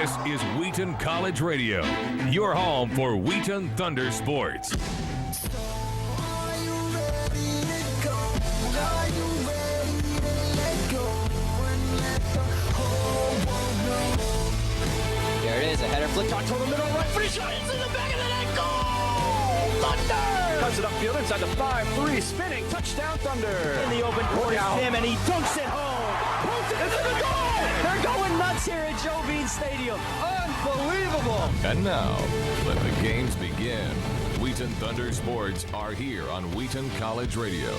This is Wheaton College Radio, your home for Wheaton Thunder Sports. There it is, a header flicked on toward the middle, right footed shot, it's in the back of the net, goal! Thunder! Cuts it upfield inside the 5-3, spinning, touchdown Thunder! In the open court, it's him, and he dunks it home! Pulls it into the goal! They're going nuts here at Joe Bean Stadium. Unbelievable! And now, let the games begin. Wheaton Thunder Sports are here on Wheaton College Radio.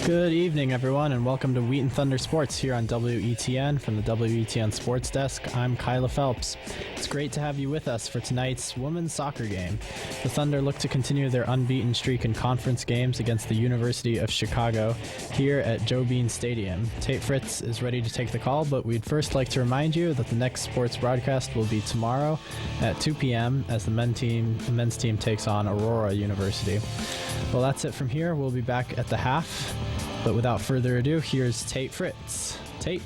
Good evening, everyone, and welcome to Wheaton Thunder Sports here on WETN. From the WETN Sports Desk, I'm Kyla Phelps. It's great to have you with us for tonight's women's soccer game. The Thunder look to continue their unbeaten streak in conference games against the University of Chicago here at Joe Bean Stadium. Tate Fritz is ready to take the call, but we'd first like to remind you that the next sports broadcast will be tomorrow at 2 p.m. as the men's team takes on Aurora University. Well, that's it from here. We'll be back at the half. But without further ado, here's Tate Fritz. Tate.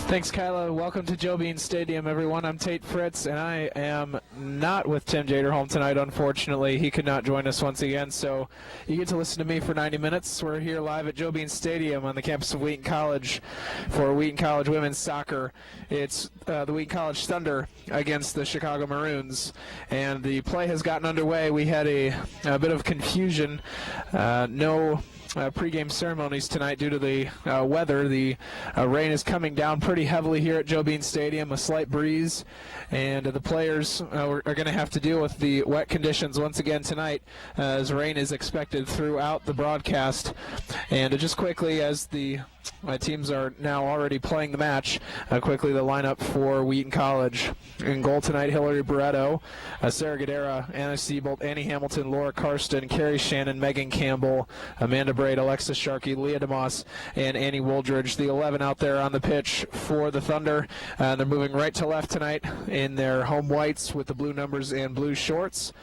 Thanks, Kyla. Welcome to Joe Bean Stadium, everyone. I'm Tate Fritz, and I am not with Tim Jaderholm tonight, unfortunately. He could not join us once again, so you get to listen to me for 90 minutes. We're here live at Joe Bean Stadium on the campus of Wheaton College for Wheaton College women's soccer. It's the Wheaton College Thunder against the Chicago Maroons, and the play has gotten underway. We had a bit of confusion. No pregame ceremonies tonight due to the weather. The rain is coming down pretty heavily here at Joe Bean Stadium, a slight breeze, and the players are going to have to deal with the wet conditions once again tonight, as rain is expected throughout the broadcast. And just quickly, as the teams are now already playing the match, quickly the lineup for Wheaton College. In goal tonight, Hillary Barretto, Sarah Gadera, Anna Siebold, Annie Hamilton, Laura Karsten, Carrie Shannon, Megan Campbell, Amanda Braid, Alexis Sharkey, Leah DeMoss, and Annie Wooldridge. The 11 out there on the pitch for the Thunder. They're moving right to left tonight in their home whites with the blue numbers and blue shorts.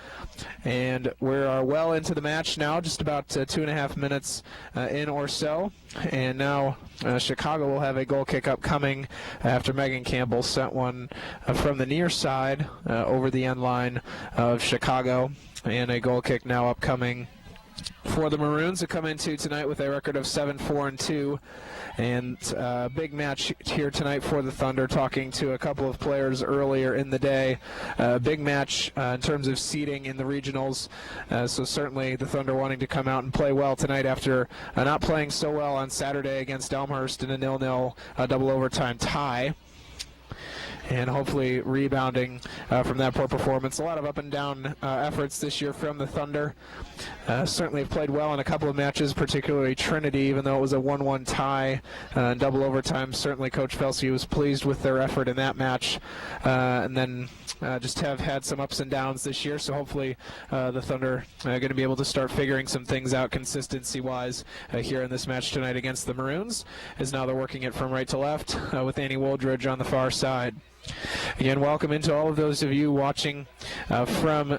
And we are well into the match now, just about 2.5 minutes in or so. And now Chicago will have a goal kick upcoming after Megan Campbell sent one from the near side over the end line of Chicago. And a goal kick now upcoming for the Maroons, to come into tonight with a record of 7-4-2. And big match here tonight for the Thunder. Talking to a couple of players earlier in the day. Big match in terms of seeding in the regionals. So certainly the Thunder wanting to come out and play well tonight after not playing so well on Saturday against Elmhurst in a 0-0 double overtime tie. And hopefully rebounding from that poor performance. A lot of up and down efforts this year from the Thunder. Certainly have played well in a couple of matches, particularly Trinity, even though it was a 1-1 tie in double overtime. Certainly Coach Felsky was pleased with their effort in that match. And then just have had some ups and downs this year, so hopefully the Thunder are going to be able to start figuring some things out consistency-wise here in this match tonight against the Maroons, as now they're working it from right to left with Annie Wooldridge on the far side. Again, welcome into all of those of you watching from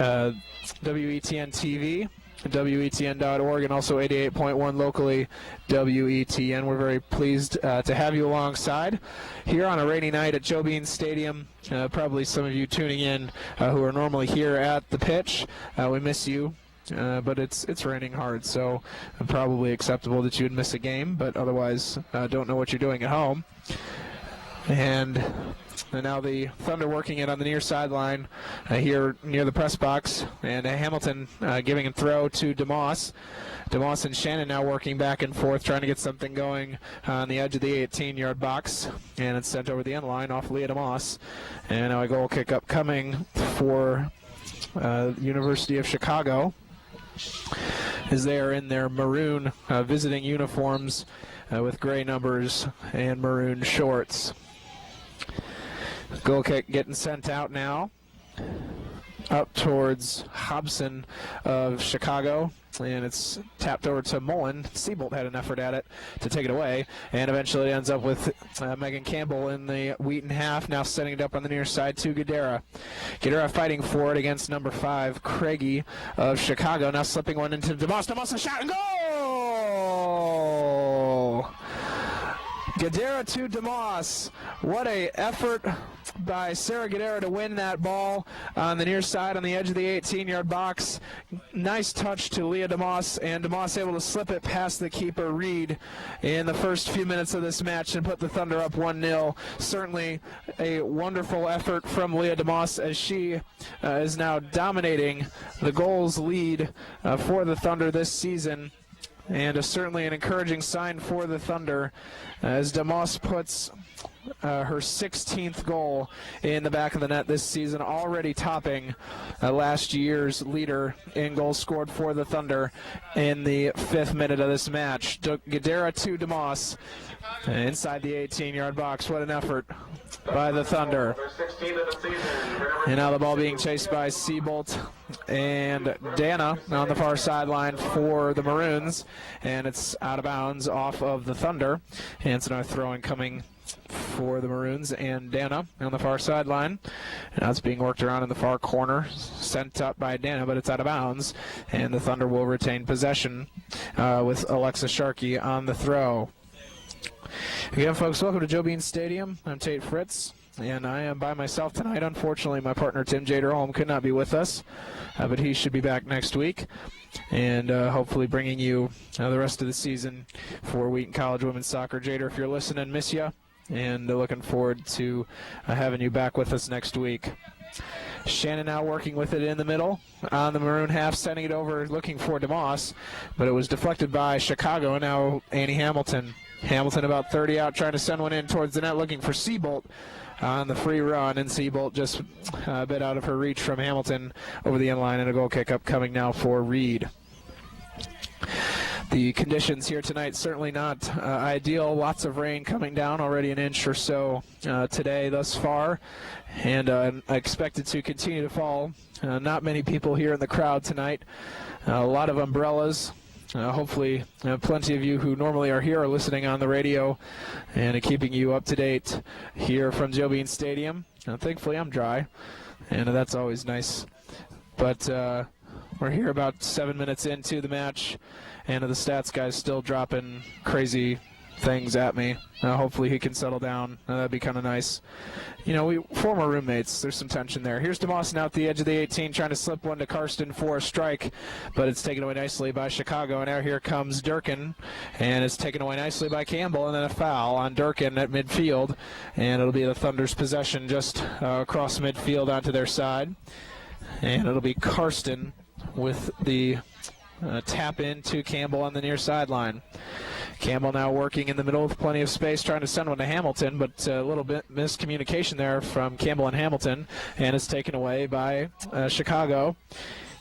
WETN TV, WETN.org, and also 88.1 locally, WETN. We're very pleased to have you alongside here on a rainy night at Joe Bean Stadium. Probably some of you tuning in who are normally here at the pitch. We miss you. But it's raining hard, so probably acceptable that you would miss a game, but otherwise don't know what you're doing at home. And now the Thunder working it on the near sideline here near the press box, and Hamilton giving a throw to DeMoss. DeMoss and Shannon now working back and forth, trying to get something going on the edge of the 18-yard box, and it's sent over the end line off Leah DeMoss. And now a goal kick upcoming for University of Chicago, as they are in their maroon visiting uniforms with gray numbers and maroon shorts. Goal kick getting sent out now. up towards Hobson of Chicago, and it's tapped over to Mullen. Seabolt had an effort at it to take it away, and eventually ends up with Megan Campbell in the Wheaton half, now setting it up on the near side to Gadara. Gadara fighting for it against number 5, Craigie of Chicago, now slipping one into DeMoss. DeMoss, a shot and goal! Gadara to DeMoss. What a effort by Sarah Gadara to win that ball on the near side on the edge of the 18-yard box. Nice touch to Leah DeMoss, and DeMoss able to slip it past the keeper, Reed, in the first few minutes of this match and put the Thunder up 1-0. Certainly a wonderful effort from Leah DeMoss as she is now dominating the goals lead for the Thunder this season. And certainly an encouraging sign for the Thunder as DeMoss puts her 16th goal in the back of the net this season, already topping last year's leader in goals scored for the Thunder in the 5th minute of this match. Gadara to DeMoss inside the 18-yard box. What an effort by the Thunder. And now the ball being chased by Seabolt and Dana on the far sideline for the Maroons, and it's out of bounds off of the Thunder. And so now throwing coming for the Maroons, and Dana on the far sideline. Now it's being worked around in the far corner, sent up by Dana, but it's out of bounds, and the Thunder will retain possession with Alexa Sharkey on the throw. Again, folks, welcome to Joe Bean Stadium. I'm Tate Fritz, and I am by myself tonight. Unfortunately, my partner Tim Jaderholm could not be with us, but he should be back next week, and hopefully bringing you the rest of the season for Wheaton College women's soccer. Jader, if you're listening, miss you, and looking forward to having you back with us next week. Shannon now working with it in the middle on the Maroon half, sending it over, looking for DeMoss, but it was deflected by Chicago, and now Annie Hamilton. Hamilton about 30 out, trying to send one in towards the net, looking for Seabolt on the free run, and Seabolt just a bit out of her reach from Hamilton over the end line, and a goal kick upcoming now for Reed. The conditions here tonight certainly not ideal. Lots of rain coming down, already an inch or so today thus far, and expected to continue to fall. Not many people here in the crowd tonight. A lot of umbrellas. Hopefully plenty of you who normally are here are listening on the radio and keeping you up to date here from Joe Bean Stadium. Thankfully I'm dry, and that's always nice. But we're here about 7 minutes into the match, and the stats guy's still dropping crazy things at me. Hopefully he can settle down. That'd be kind of nice. You know, we former roommates. There's some tension there. Here's DeMoss now at the edge of the 18, trying to slip one to Karsten for a strike, but it's taken away nicely by Chicago. And now here comes Durkin, and it's taken away nicely by Campbell, and then a foul on Durkin at midfield, and it'll be the Thunder's possession just across midfield onto their side, and it'll be Karsten with the tap in to Campbell on the near sideline. Campbell now working in the middle with plenty of space, trying to send one to Hamilton, but a little bit miscommunication there from Campbell and Hamilton, and it's taken away by Chicago.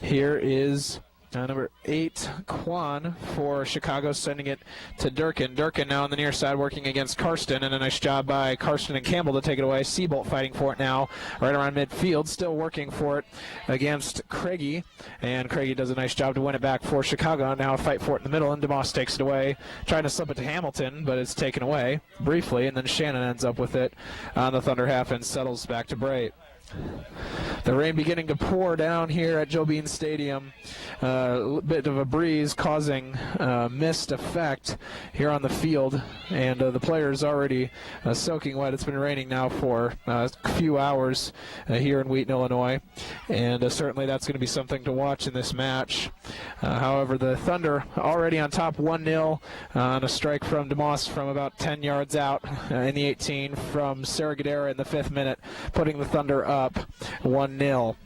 Here is number 8, Kwan for Chicago, sending it to Durkin. Durkin now on the near side working against Karsten, and a nice job by Karsten and Campbell to take it away. Seabolt fighting for it now right around midfield, still working for it against Craigie, and Craigie does a nice job to win it back for Chicago. Now a fight for it in the middle, and DeMoss takes it away, trying to slip it to Hamilton, but it's taken away briefly, and then Shannon ends up with it on the Thunder half and settles back to Brait. The rain beginning to pour down here at Joe Bean Stadium. A bit of a breeze causing mist effect here on the field, and the players already soaking wet. It's been raining now for a few hours here in Wheaton, Illinois, and certainly that's going to be something to watch in this match. However, the Thunder already on top 1-0 on a strike from DeMoss from about 10 yards out in the 18 from Sarah Gadara in the 5th minute, putting the Thunder up 1-0.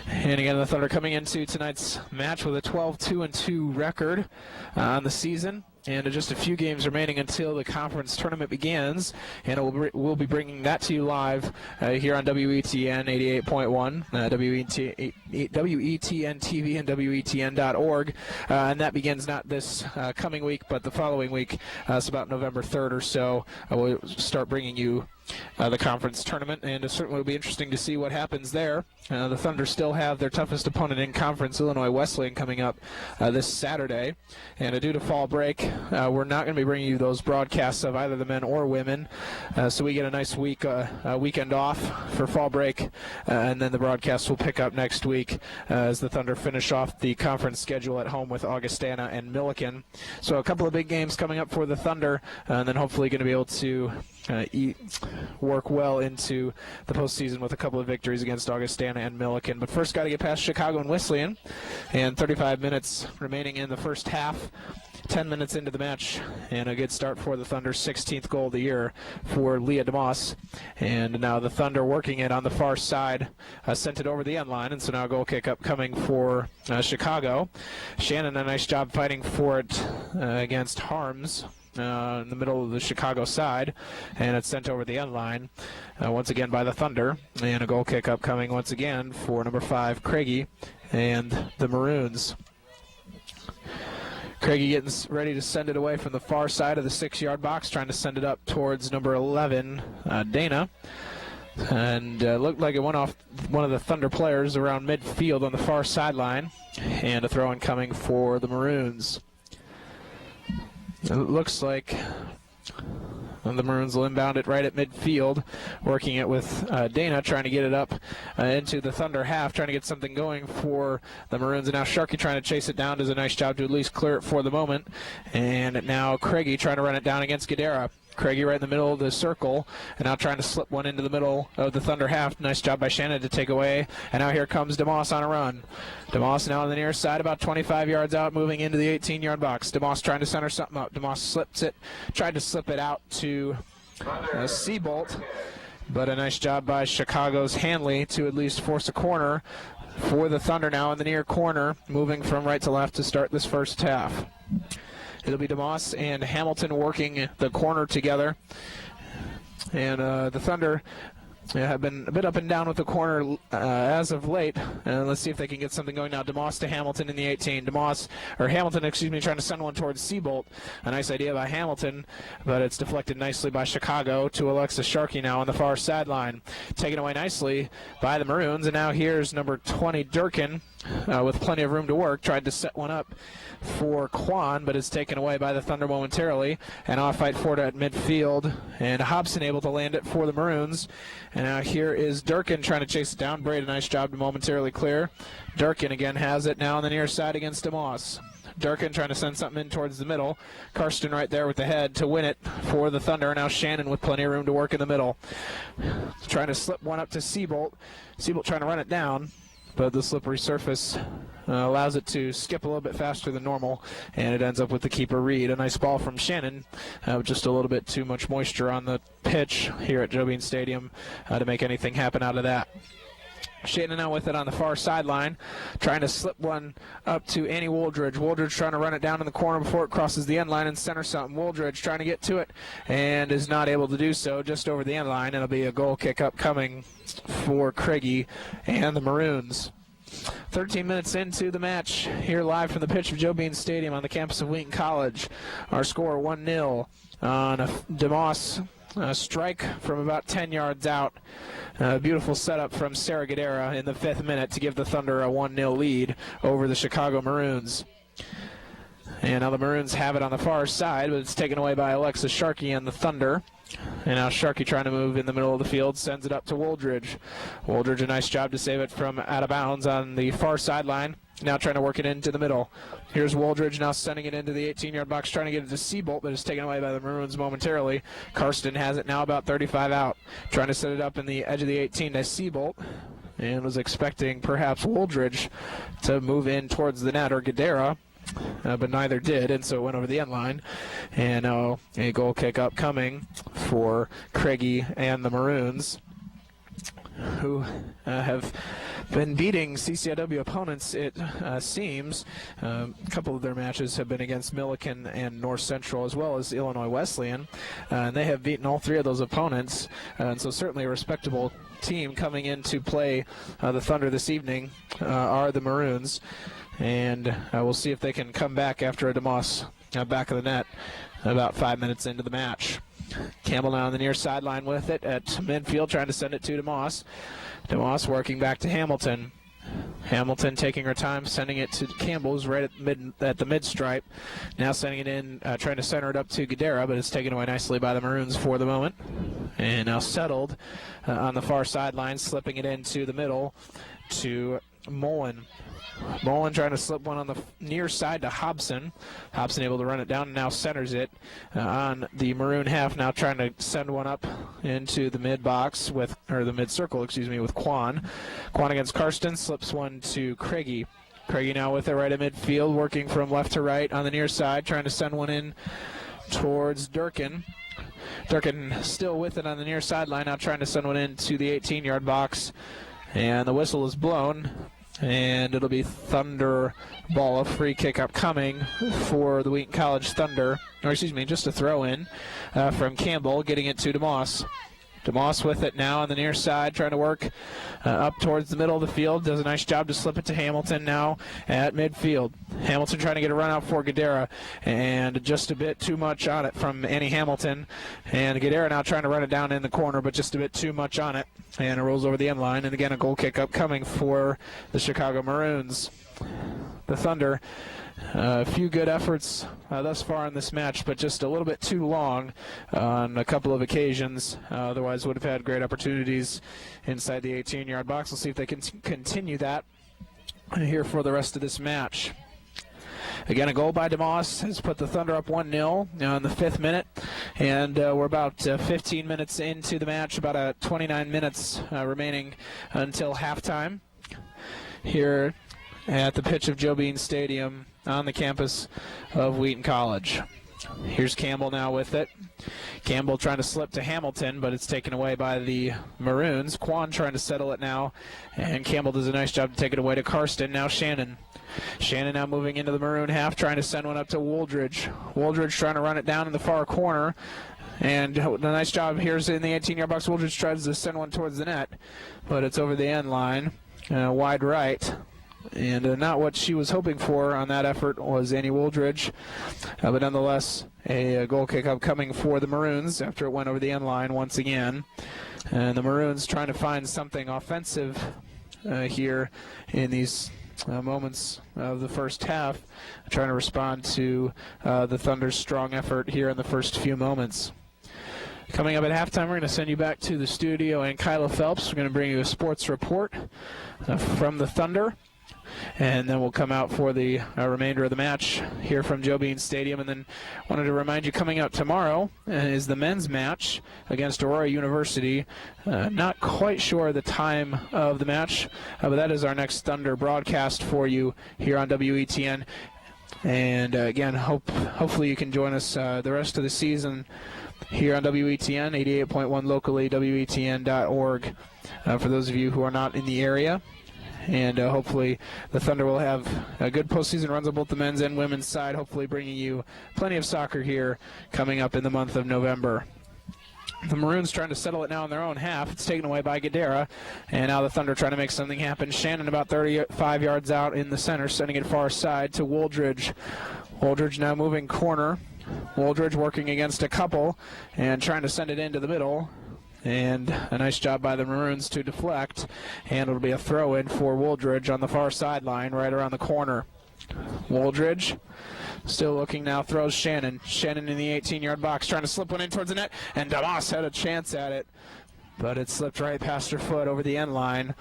And again, the Thunder coming into tonight's match with a 12-2-2 record on the season, and just a few games remaining until the conference tournament begins, and we'll be bringing that to you live here on WETN 88.1, WETN TV, and WETN.org, and that begins not this coming week, but the following week. It's about November 3rd or so. We'll start bringing you the conference tournament, and it certainly will be interesting to see what happens there. The Thunder still have their toughest opponent in conference, Illinois Wesleyan, coming up this Saturday. And due to fall break, we're not going to be bringing you those broadcasts of either the men or women. So we get a nice weekend off for fall break, and then the broadcast will pick up next week as the Thunder finish off the conference schedule at home with Augustana and Millikan. So a couple of big games coming up for the Thunder, and then hopefully going to be able to work well into the postseason with a couple of victories against Augustana and Millikan. But first, got to get past Chicago and Wesleyan, and 35 minutes remaining in the first half. 10 minutes into the match, and a good start for the Thunder. 16th goal of the year for Leah DeMoss. And now the Thunder working it on the far side, sent it over the end line, and so now a goal kick up coming for Chicago. Shannon, a nice job fighting for it against Harms. In the middle of the Chicago side, and it's sent over the end line once again by the Thunder, and a goal kick up coming once again for number 5 Craigie and the Maroons. Craigie getting ready to send it away from the far side of the 6-yard box, trying to send it up towards number 11 Dana, and looked like it went off one of the Thunder players around midfield on the far sideline, and a throw-in coming for the Maroons. It looks like the Maroons will inbound it right at midfield, working it with Dana, trying to get it up into the Thunder half, trying to get something going for the Maroons. And now Sharkey trying to chase it down, does a nice job to at least clear it for the moment. And now Craigie trying to run it down against Gadara. Craigie right in the middle of the circle, and now trying to slip one into the middle of the Thunder half. Nice job by Shannon to take away, and now here comes DeMoss on a run. DeMoss now on the near side, about 25 yards out, moving into the 18-yard box. DeMoss trying to center something up. DeMoss slips it, tried to slip it out to Seabolt, but a nice job by Chicago's Hanley to at least force a corner for the Thunder now in the near corner, moving from right to left to start this first half. It'll be DeMoss and Hamilton working the corner together. And the Thunder have been a bit up and down with the corner as of late. And let's see if they can get something going now. DeMoss to Hamilton in the 18. Hamilton, trying to send one towards Seabolt. A nice idea by Hamilton, but it's deflected nicely by Chicago to Alexis Sharkey now on the far sideline. Taken away nicely by the Maroons. And now here's number 20, Durkin, with plenty of room to work. Tried to set one up for Quan, but it's taken away by the Thunder momentarily. And off fight for it at midfield. And Hobson able to land it for the Maroons. And now here is Durkin trying to chase it down. Braid, a nice job to momentarily clear. Durkin again has it now on the near side against DeMoss. Durkin trying to send something in towards the middle. Karsten right there with the head to win it for the Thunder. And now Shannon with plenty of room to work in the middle. Trying to slip one up to Seabolt. Seabolt trying to run it down, but the slippery surface allows it to skip a little bit faster than normal, and it ends up with the keeper Reed. A nice ball from Shannon, just a little bit too much moisture on the pitch here at Joe Bean Stadium to make anything happen out of that. Shannon now with it on the far sideline, trying to slip one up to Annie Wooldridge. Wooldridge trying to run it down in the corner before it crosses the end line and center something. Wooldridge trying to get to it and is not able to do so, just over the end line. It'll be a goal kick up coming for Craigie and the Maroons. 13 minutes into the match, here live from the pitch of Joe Bean Stadium on the campus of Wheaton College. Our score 1-0 on a DeMoss strike from about 10 yards out. Beautiful setup from Sarah Gadara in the 5th minute to give the Thunder a 1-0 lead over the Chicago Maroons. And now the Maroons have it on the far side, but it's taken away by Alexis Sharkey and the Thunder. And now Sharkey trying to move in the middle of the field, sends it up to Wooldridge. Wooldridge, a nice job to save it from out of bounds on the far sideline. Now trying to work it into the middle. Here's Wooldridge now sending it into the 18-yard box, trying to get it to Seabolt, but it's taken away by the Maroons momentarily. Karsten has it now about 35 out, trying to set it up in the edge of the 18 to Seabolt, and was expecting perhaps Wooldridge to move in towards the net, or Gadara, but neither did, and so it went over the end line. And now a goal kick up coming for Craigie and the Maroons, who have been beating CCIW opponents, it seems. A couple of their matches have been against Millikan and North Central, as well as Illinois Wesleyan, and they have beaten all three of those opponents, and so certainly a respectable team coming in to play the Thunder this evening are the Maroons, and we'll see if they can come back after a DeMoss back of the net about 5 minutes into the match. Campbell now on the near sideline with it at midfield, trying to send it to DeMoss. DeMoss working back to Hamilton. Hamilton taking her time, sending it to Campbell, who's right at the mid stripe. Now sending it in, trying to center it up to Gadara, but it's taken away nicely by the Maroons for the moment. And now settled on the far sideline, slipping it into the middle to Mullen. Mullen trying to slip one on the near side to Hobson. Hobson able to run it down and now centers it on the Maroon half. Now trying to send one up into the mid box the mid circle, with Quan. Quan against Karsten, slips one to Craigie. Craigie now with it right at midfield, working from left to right on the near side, trying to send one in towards Durkin. Durkin still with it on the near sideline, now trying to send one into the 18-yard box. And the whistle is blown. And it'll be Thunder ball, a free kick upcoming for the Wheaton College Thunder. Just a throw in from Campbell, getting it to DeMoss. DeMoss with it now on the near side, trying to work up towards the middle of the field. Does a nice job to slip it to Hamilton now at midfield. Hamilton trying to get a run out for Gadara, and just a bit too much on it from Annie Hamilton. And Gadara now trying to run it down in the corner, but just a bit too much on it. And it rolls over the end line, and again a goal kick upcoming for the Chicago Maroons. The Thunder, a few good efforts thus far in this match, but just a little bit too long on a couple of occasions. Otherwise would have had great opportunities inside the 18-yard box. We'll see if they can continue that here for the rest of this match. Again, a goal by DeMoss has put the Thunder up 1-0 in the 5th minute, and we're about 15 minutes into the match, about 29 minutes remaining until halftime here at the pitch of Joe Bean Stadium on the campus of Wheaton College. Here's Campbell now with it. Campbell trying to slip to Hamilton, but it's taken away by the Maroons. Quan trying to settle it now, and Campbell does a nice job to take it away to Karsten. Now Shannon. Shannon now moving into the Maroon half, trying to send one up to Wooldridge. Wooldridge trying to run it down in the far corner, and a nice job here's in the 18-yard box. Wooldridge tries to send one towards the net, but it's over the end line, wide right. And not what she was hoping for on that effort was Annie Wooldridge. But nonetheless, a goal kick upcoming for the Maroons after it went over the end line once again. And the Maroons trying to find something offensive here in these moments of the first half, trying to respond to the Thunder's strong effort here in the first few moments. Coming up at halftime, we're going to send you back to the studio, and Kyla Phelps, we're going to bring you a sports report from the Thunder. And then we'll come out for the remainder of the match here from Joe Bean Stadium. And then wanted to remind you, coming out tomorrow is the men's match against Aurora University. Not quite sure the time of the match, but that is our next Thunder broadcast for you here on WETN. And again, hopefully you can join us the rest of the season here on WETN, 88.1 locally, WETN.org, for those of you who are not in the area. And hopefully the Thunder will have a good postseason runs on both the men's and women's side, hopefully bringing you plenty of soccer here coming up in the month of November. The Maroons trying to settle it now in their own half. It's taken away by Gadara, and now the Thunder trying to make something happen. Shannon about 35 yards out in the center, sending it far side to Wooldridge. Wooldridge now moving corner. Wooldridge working against a couple and trying to send it into the middle. And a nice job by the Maroons to deflect. And it'll be a throw-in for Wooldridge on the far sideline, right around the corner. Wooldridge still looking now, throws Shannon. Shannon in the 18-yard box, trying to slip one in towards the net. And DeMoss had a chance at it, but it slipped right past her foot over the end line.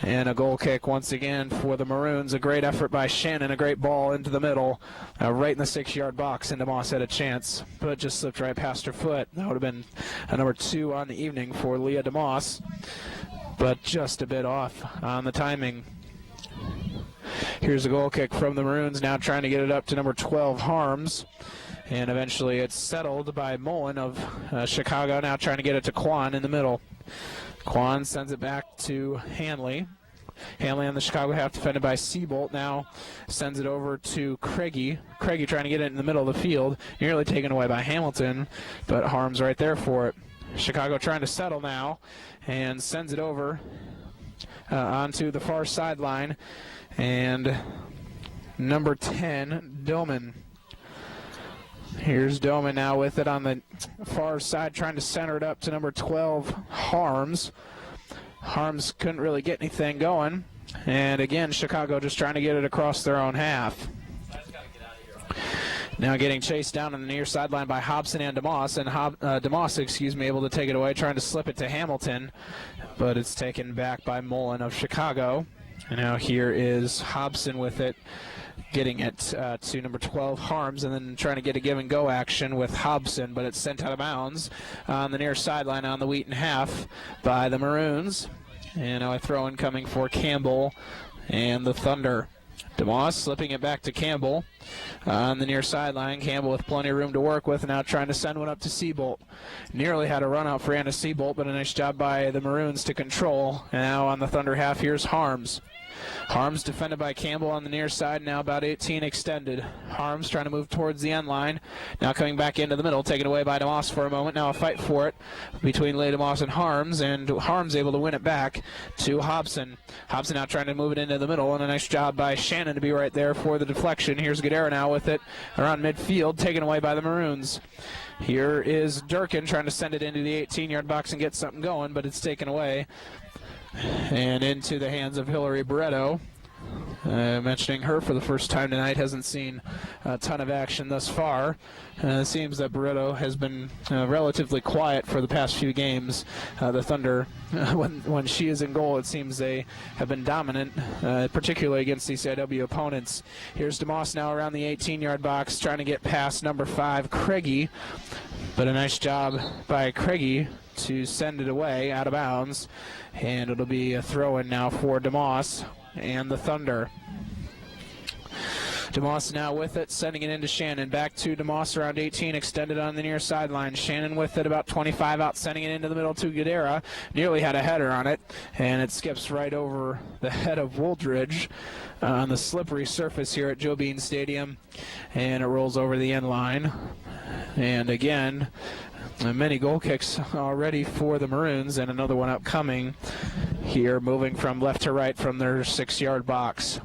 And a goal kick once again for the Maroons. A great effort by Shannon, a great ball into the middle, right in the 6-yard box, and DeMoss had a chance, but it just slipped right past her foot. That would have been a number 2 on the evening for Leah DeMoss, but just a bit off on the timing. Here's a goal kick from the Maroons, now trying to get it up to number 12, Harms. And eventually it's settled by Mullen of Chicago, now trying to get it to Quan in the middle. Quan sends it back to Hanley. Hanley on the Chicago half, defended by Seabolt. Now sends it over to Craigie. Craigie trying to get it in the middle of the field. Nearly taken away by Hamilton, but Harms right there for it. Chicago trying to settle now and sends it over onto the far sideline. And number 10, Dillman. Here's Doman now with it on the far side, trying to center it up to number 12, Harms. Harms couldn't really get anything going. And again, Chicago just trying to get it across their own half. Now getting chased down on the near sideline by Hobson and DeMoss, and DeMoss, able to take it away, trying to slip it to Hamilton, but it's taken back by Mullen of Chicago. And now here is Hobson with it, getting it to number 12, Harms, and then trying to get a give-and-go action with Hobson, but it's sent out of bounds on the near sideline on the Wheaton half by the Maroons. And now a throw-in coming for Campbell and the Thunder. DeMoss slipping it back to Campbell on the near sideline. Campbell with plenty of room to work with, now trying to send one up to Seabolt. Nearly had a run out for Anna Seabolt, but a nice job by the Maroons to control. And now on the Thunder half, here's Harms. Harms defended by Campbell on the near side, now about 18 extended. Harms trying to move towards the end line. Now coming back into the middle, taken away by DeMoss for a moment. Now a fight for it between Leigh DeMoss and Harms able to win it back to Hobson. Hobson now trying to move it into the middle, and a nice job by Shannon to be right there for the deflection. Here's Guerrero now with it around midfield, taken away by the Maroons. Here is Durkin trying to send it into the 18-yard box and get something going, but it's taken away and into the hands of Hillary Barreto. Mentioning her for the first time tonight, hasn't seen a ton of action thus far. It seems that Barreto has been relatively quiet for the past few games. The Thunder, when she is in goal, it seems they have been dominant, particularly against CCIW opponents. Here's DeMoss now around the 18-yard box, trying to get past number 5, Craigie, but a nice job by Craigie to send it away out of bounds, and it'll be a throw-in now for DeMoss and the Thunder. DeMoss now with it, sending it into Shannon. Back to DeMoss around 18, extended on the near sideline. Shannon with it about 25 out, sending it into the middle to Guerrero. Nearly had a header on it, and it skips right over the head of Wooldridge on the slippery surface here at Joe Bean Stadium, and it rolls over the end line. And again, many goal kicks already for the Maroons, and another one upcoming here, moving from left to right from their 6-yard box.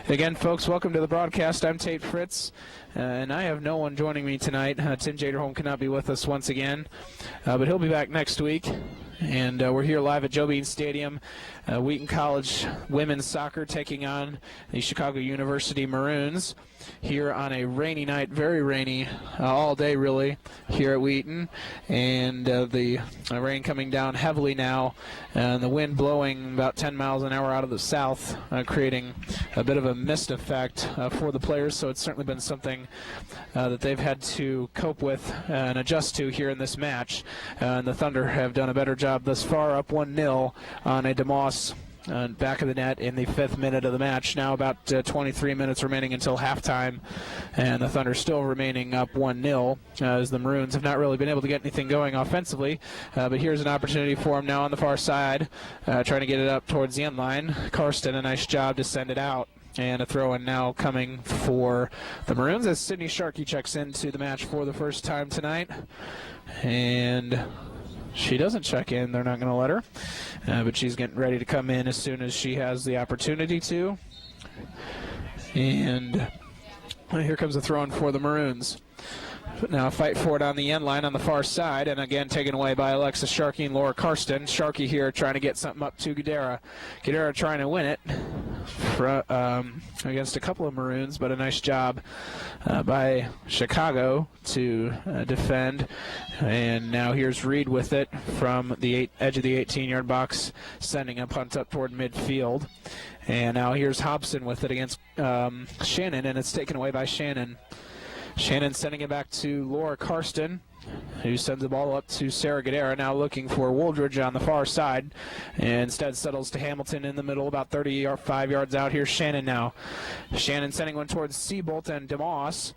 Again, folks, welcome to the broadcast. I'm Tate Fritz, and I have no one joining me tonight. Tim Jaderholm cannot be with us once again, but he'll be back next week. And we're here live at Joe Bean Stadium. Wheaton College women's soccer taking on the Chicago University Maroons here on a rainy night, very rainy all day really here at Wheaton, and the rain coming down heavily now, and the wind blowing about 10 miles an hour out of the south, creating a bit of a mist effect for the players. So it's certainly been something that they've had to cope with and adjust to here in this match. And the Thunder have done a better job thus far, up 1-0 on a DeMoss back of the net in the 5th minute of the match. Now about 23 minutes remaining until halftime, and the Thunder still remaining up 1-0 as the Maroons have not really been able to get anything going offensively. But here's an opportunity for them now on the far side, trying to get it up towards the end line. Karsten, a nice job to send it out. And a throw-in now coming for the Maroons as Sydney Sharkey checks into the match for the first time tonight. And she doesn't check in. They're not going to let her. But she's getting ready to come in as soon as she has the opportunity to. And here comes a throw-in for the Maroons. Now a fight for it on the end line on the far side, and again taken away by Alexa Sharkey and Laura Karsten. Sharkey here trying to get something up to Guerrero. Guerrero trying to win it against a couple of Maroons, but a nice job by Chicago to defend. And now here's Reed with it from the edge of the 18-yard box, sending a punt up toward midfield. And now here's Hobson with it against Shannon, and it's taken away by Shannon. Shannon sending it back to Laura Karsten, who sends the ball up to Sarah Guerrero, now looking for Wooldridge on the far side, and instead settles to Hamilton in the middle, about 35 yards out. Here's Shannon now. Shannon sending one towards Seabolt and DeMoss,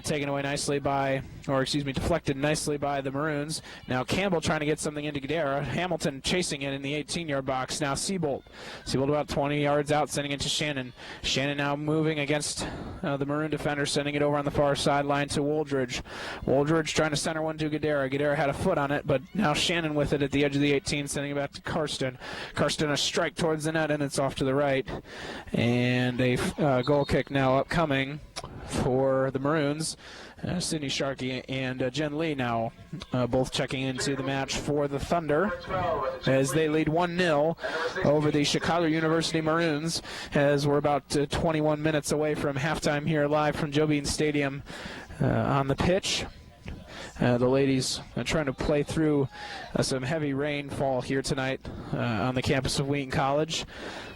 taken away nicely deflected nicely by the Maroons. Now Campbell trying to get something into Guerrero. Hamilton chasing it in the 18-yard box. Now Seabolt about 20 yards out, sending it to Shannon. Shannon now moving against the Maroon defender, sending it over on the far sideline to Wooldridge. Wooldridge trying to center one to Guerrero. Guerrero had a foot on it, but now Shannon with it at the edge of the 18, sending it back to Karsten. Karsten a strike towards the net, and it's off to the right. And a goal kick now upcoming for the Maroons. Sydney Sharkey and Jen Lee now both checking into the match for the Thunder as they lead 1-0 over the Chicago University Maroons, as we're about 21 minutes away from halftime here live from Joe Bean Stadium on the pitch. The ladies are trying to play through some heavy rainfall here tonight on the campus of Wheaton College.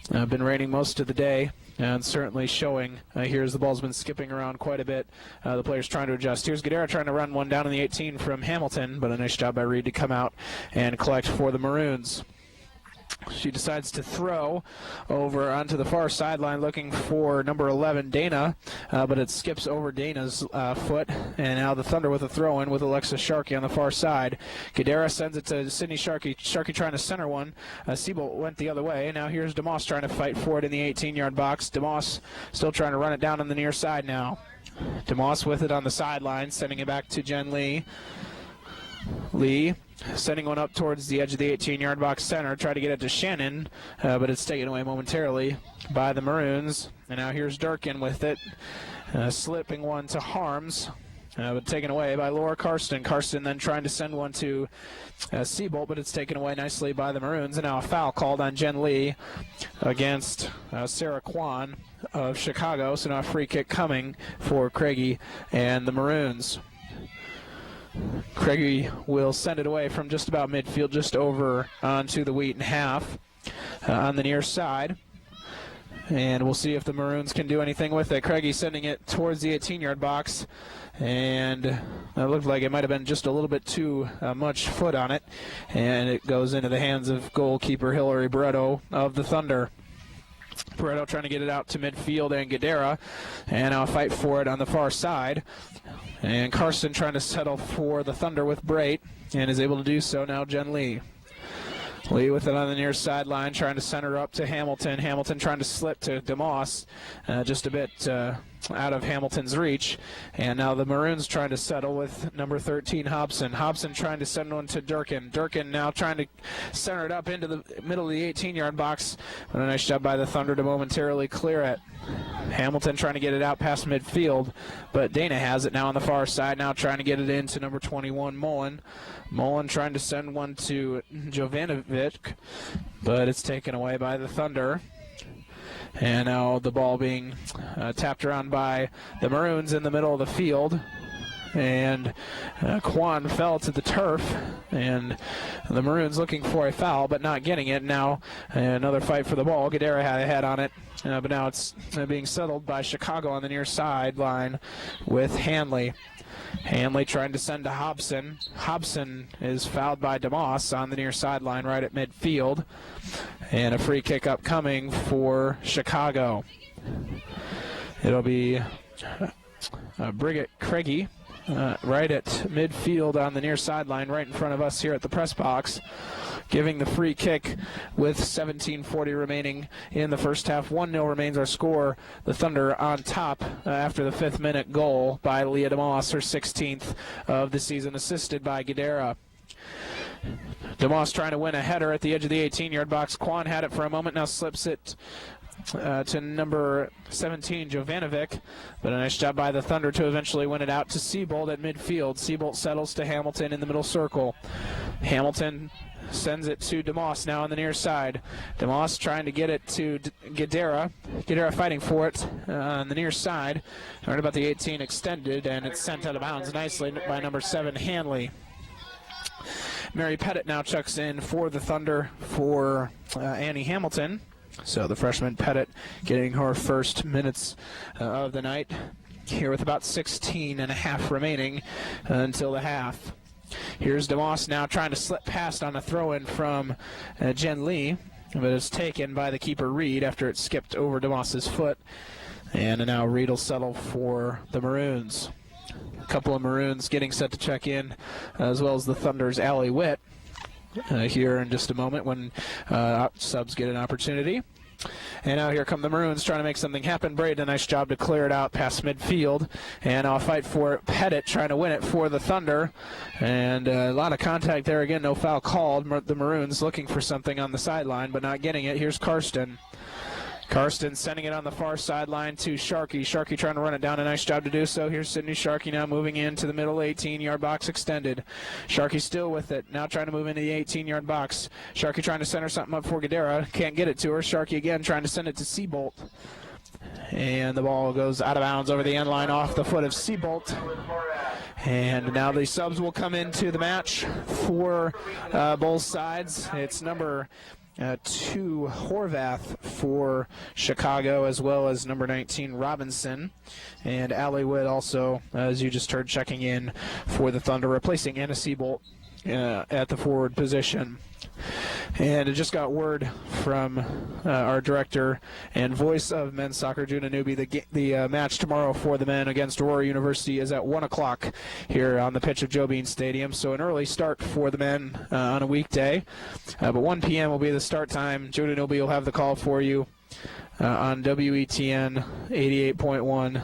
Been raining most of the day, and certainly showing here as the ball's been skipping around quite a bit. The players trying to adjust. Here's Gadara trying to run one down in the 18 from Hamilton, but a nice job by Reed to come out and collect for the Maroons. She decides to throw over onto the far sideline looking for number 11, Dana, but it skips over Dana's foot, and now the Thunder with a throw-in with Alexa Sharkey on the far side. Gadara sends it to Sydney Sharkey. Sharkey trying to center one. Siebold went the other way. Now here's DeMoss trying to fight for it in the 18-yard box. DeMoss still trying to run it down on the near side now. DeMoss with it on the sideline, sending it back to Jen Lee. Lee sending one up towards the edge of the 18-yard box center. Try to get it to Shannon, but it's taken away momentarily by the Maroons. And now here's Durkin with it, slipping one to Harms, but taken away by Laura Karsten. Karsten then trying to send one to Siebold, but it's taken away nicely by the Maroons. And now a foul called on Jen Lee against Sarah Kwan of Chicago. So now a free kick coming for Craigie and the Maroons. Craigie will send it away from just about midfield, just over onto the Wheaton half on the near side. And we'll see if the Maroons can do anything with it. Craigie sending it towards the 18-yard box, and it looked like it might have been just a little bit too much foot on it, and it goes into the hands of goalkeeper Hillary Barretto of the Thunder. Barretto trying to get it out to midfield, and Gadara, and now a fight for it on the far side. And Carson trying to settle for the Thunder with Brait, and is able to do so now. Jen Lee. Lee with it on the near sideline, trying to center up to Hamilton. Hamilton trying to slip to DeMoss, just a bit out of Hamilton's reach. And now the Maroons trying to settle with number 13, Hobson. Hobson trying to send one to Durkin. Durkin now trying to center it up into the middle of the 18-yard box. But a nice job by the Thunder to momentarily clear it. Hamilton trying to get it out past midfield, but Dana has it now on the far side, now trying to get it into number 21, Mullen. Mullen trying to send one to Jovanovic, but it's taken away by the Thunder. And now the ball being tapped around by the Maroons in the middle of the field. And Kwan fell to the turf, and the Maroons looking for a foul, but not getting it. Now another fight for the ball. Gadara had a head on it, but now it's being settled by Chicago on the near sideline with Hanley. Hanley trying to send to Hobson. Hobson is fouled by DeMoss on the near sideline right at midfield. And a free kick upcoming for Chicago. It'll be Brigitte Craigie right at midfield on the near sideline right in front of us here at the press box, giving the free kick with 17:40 remaining in the first half. 1-0 remains our score. The Thunder on top after the 5th-minute goal by Leah DeMoss, her 16th of the season, assisted by Gadara. DeMoss trying to win a header at the edge of the 18-yard box. Kwan had it for a moment, now slips it to number 17, Jovanovic, but a nice job by the Thunder to eventually win it out to Siebold at midfield. Siebold settles to Hamilton in the middle circle. Hamilton sends it to DeMoss now on the near side. DeMoss trying to get it to Gadara. Gadara fighting for it on the near side. Right about the 18 extended, and it's sent out of bounds nicely by number 7, Hanley. Mary Pettit now checks in for the Thunder for Annie Hamilton. So the freshman Pettit getting her first minutes of the night here with about 16 and a half remaining until the half. Here's DeMoss now trying to slip past on a throw-in from Jen Lee, but it's taken by the keeper Reed after it skipped over DeMoss's foot. And now Reed will settle for the Maroons. A couple of Maroons getting set to check in, as well as the Thunder's Allie Witt. Here in just a moment when subs get an opportunity. And now here come the Maroons trying to make something happen. Braden, a nice job to clear it out past midfield. And I'll fight for it. Pettit trying to win it for the Thunder. And a lot of contact there again. No foul called. The Maroons looking for something on the sideline, but not getting it. Here's Karsten. Karsten sending it on the far sideline to Sharkey. Sharkey trying to run it down. A nice job to do so. Here's Sydney Sharkey now moving into the middle 18-yard box extended. Sharkey still with it. Now trying to move into the 18-yard box. Sharkey trying to center something up for Gadara. Can't get it to her. Sharkey again trying to send it to Seabolt. And the ball goes out of bounds over the end line off the foot of Seabolt. And now the subs will come into the match for both sides. It's number 2 Horvath for Chicago, as well as number 19 Robinson. And Allie Witt also, as you just heard, checking in for the Thunder, replacing Anna Seabolt at the forward position. And I just got word from our director and voice of men's soccer, Juna Newby. The match tomorrow for the men against Aurora University is at 1 o'clock here on the pitch of Joe Bean Stadium. So an early start for the men on a weekday. But 1 p.m. will be the start time. Juna Newby will have the call for you on WETN 88.1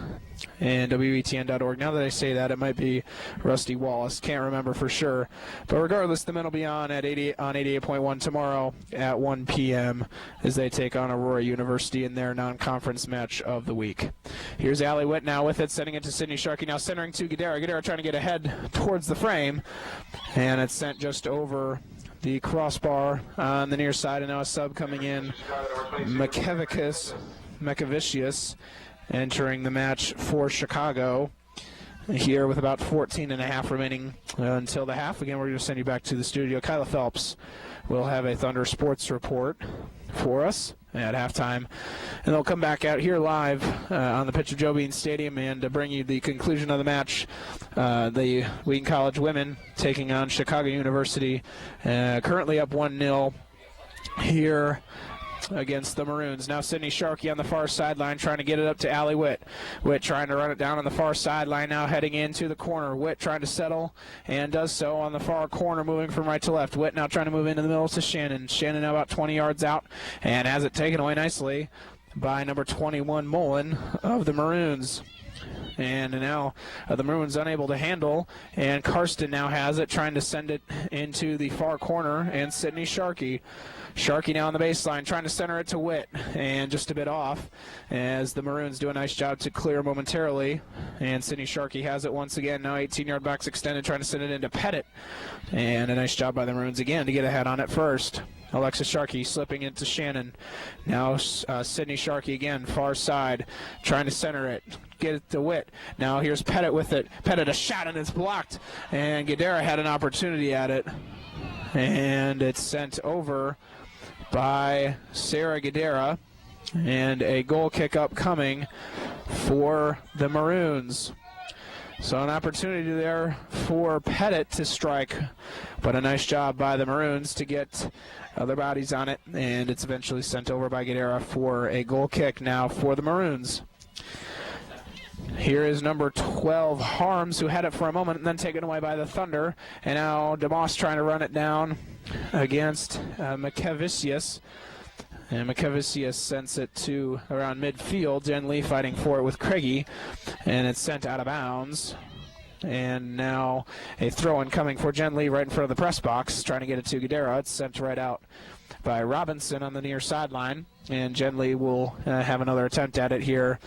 and WETN.org. Now that I say that, it might be Rusty Wallace. Can't remember for sure. But regardless, the men will be on at 88.1 tomorrow at 1 p.m. as they take on Aurora University in their non-conference match of the week. Here's Allie Witt now with it, sending it to Sydney Sharkey, now centering to Gadara. Gadara trying to get ahead towards the frame, and it's sent just over the crossbar on the near side, and now a sub coming in, Mekavicius, entering the match for Chicago here with about 14.5 remaining until the half. Again, we're going to send you back to the studio. Kyla Phelps will have a Thunder Sports report for us at halftime, and they'll come back out here live on the pitch of Joe Bean Stadium and bring you the conclusion of the match. The Wheaton College women taking on Chicago University, currently up 1-0 here against the Maroons. Now Sydney Sharkey on the far sideline trying to get it up to Allie Witt. Witt trying to run it down on the far sideline, now heading into the corner. Witt trying to settle and does so on the far corner, moving from right to left. Witt now trying to move into the middle to Shannon. Shannon now about 20 yards out and has it taken away nicely by number 21 Mullen of the Maroons. And now the Maroons unable to handle, and Karsten now has it, trying to send it into the far corner, and Sydney Sharkey. Sharkey now on the baseline, trying to center it to Witt, and just a bit off, as the Maroons do a nice job to clear momentarily. And Sydney Sharkey has it once again, now 18-yard box extended, trying to send it into Pettit. And a nice job by the Maroons again to get ahead on it first. Alexis Sharkey slipping into Shannon. Now Sydney Sharkey again, far side, trying to center it. Get it to Witt. Now here's Pettit with it. Pettit a shot and it's blocked. And Gadara had an opportunity at it. And it's sent over by Sarah Gadara. And a goal kick upcoming for the Maroons. So an opportunity there for Pettit to strike, but a nice job by the Maroons to get other bodies on it, and it's eventually sent over by Gadara for a goal kick now for the Maroons. Here is number 12 Harms, who had it for a moment and then taken away by the Thunder, and now DeMoss trying to run it down against Mekavicius. And Mekavicius sends it to around midfield. Jen Lee fighting for it with Craigie, and it's sent out of bounds. And now a throw-in coming for Jen Lee right in front of the press box, trying to get it to Gadara. It's sent right out by Robinson on the near sideline, and Jen Lee will have another attempt at it here,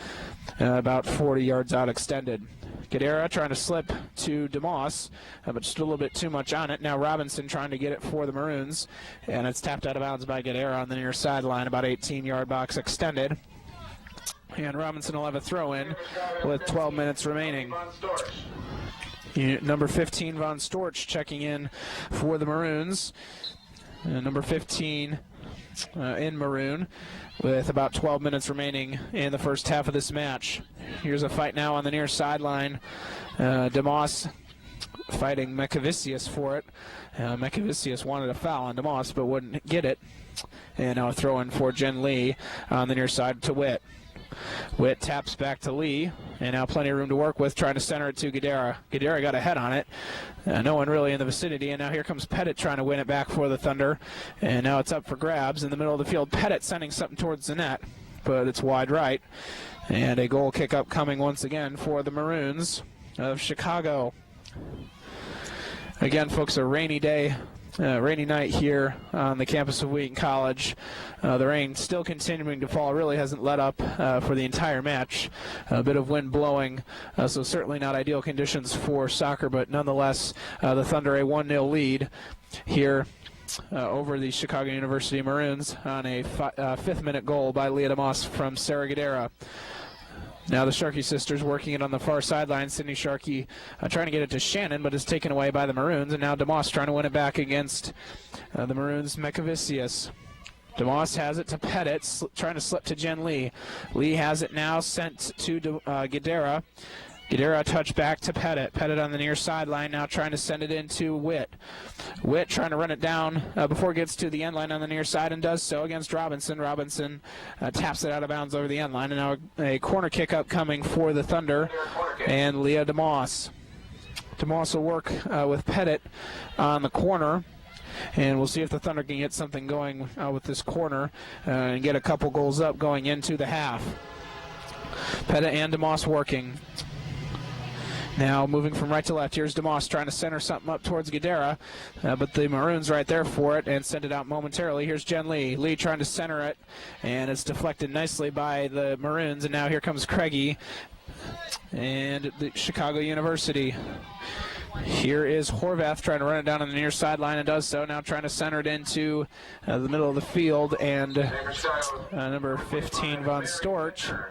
about 40 yards out extended. Gadara trying to slip to DeMoss, but just a little bit too much on it. Now Robinson trying to get it for the Maroons, and it's tapped out of bounds by Gadara on the near sideline, about 18-yard box extended. And Robinson will have a throw-in with 12 minutes remaining. Number 15, Von Storch, checking in for the Maroons. Number 15 in maroon, with about 12 minutes remaining in the first half of this match. Here's a fight now on the near sideline. DeMoss fighting Mekavicius for it. Mekavicius wanted a foul on DeMoss but wouldn't get it. And now a throw in for Jen Lee on the near side to Witt. Witt taps back to Lee, and now plenty of room to work with, trying to center it to Gadara. Gadara got a head on it. No one really in the vicinity, and now here comes Pettit trying to win it back for the Thunder. And now it's up for grabs in the middle of the field. Pettit sending something towards the net, but it's wide right. And a goal kick up coming once again for the Maroons of Chicago. Again, folks, a rainy day rainy night here on the campus of Wheaton College. The rain still continuing to fall, really hasn't let up for the entire match. A bit of wind blowing, so certainly not ideal conditions for soccer, but nonetheless the Thunder a 1-0 lead here over the Chicago University Maroons on a fifth-minute goal by Leah DeMoss from Sarah Guidera. Now the Sharkey sisters working it on the far sideline. Sydney Sharkey trying to get it to Shannon, but is taken away by the Maroons. And now DeMoss trying to win it back against the Maroons' Mekavicius. DeMoss has it to Pettit, trying to slip to Jen Lee. Lee has it now, sent to Guidera. Guidera touch back to Pettit. Pettit on the near sideline, now trying to send it into Witt. Witt trying to run it down before it gets to the end line on the near side, and does so against Robinson. Robinson taps it out of bounds over the end line, and now a corner kick up coming for the Thunder and Leah DeMoss. DeMoss will work with Pettit on the corner. And we'll see if the Thunder can get something going with this corner and get a couple goals up going into the half. Pettit and DeMoss working. Now moving from right to left. Here's DeMoss trying to center something up towards Guidera, but the Maroons right there for it and send it out momentarily. Here's Jen Lee. Lee trying to center it, and it's deflected nicely by the Maroons. And now here comes Craigie and the Chicago University. Here is Horvath trying to run it down on the near sideline and does so. Now trying to center it into the middle of the field, and number 15, Von Storch.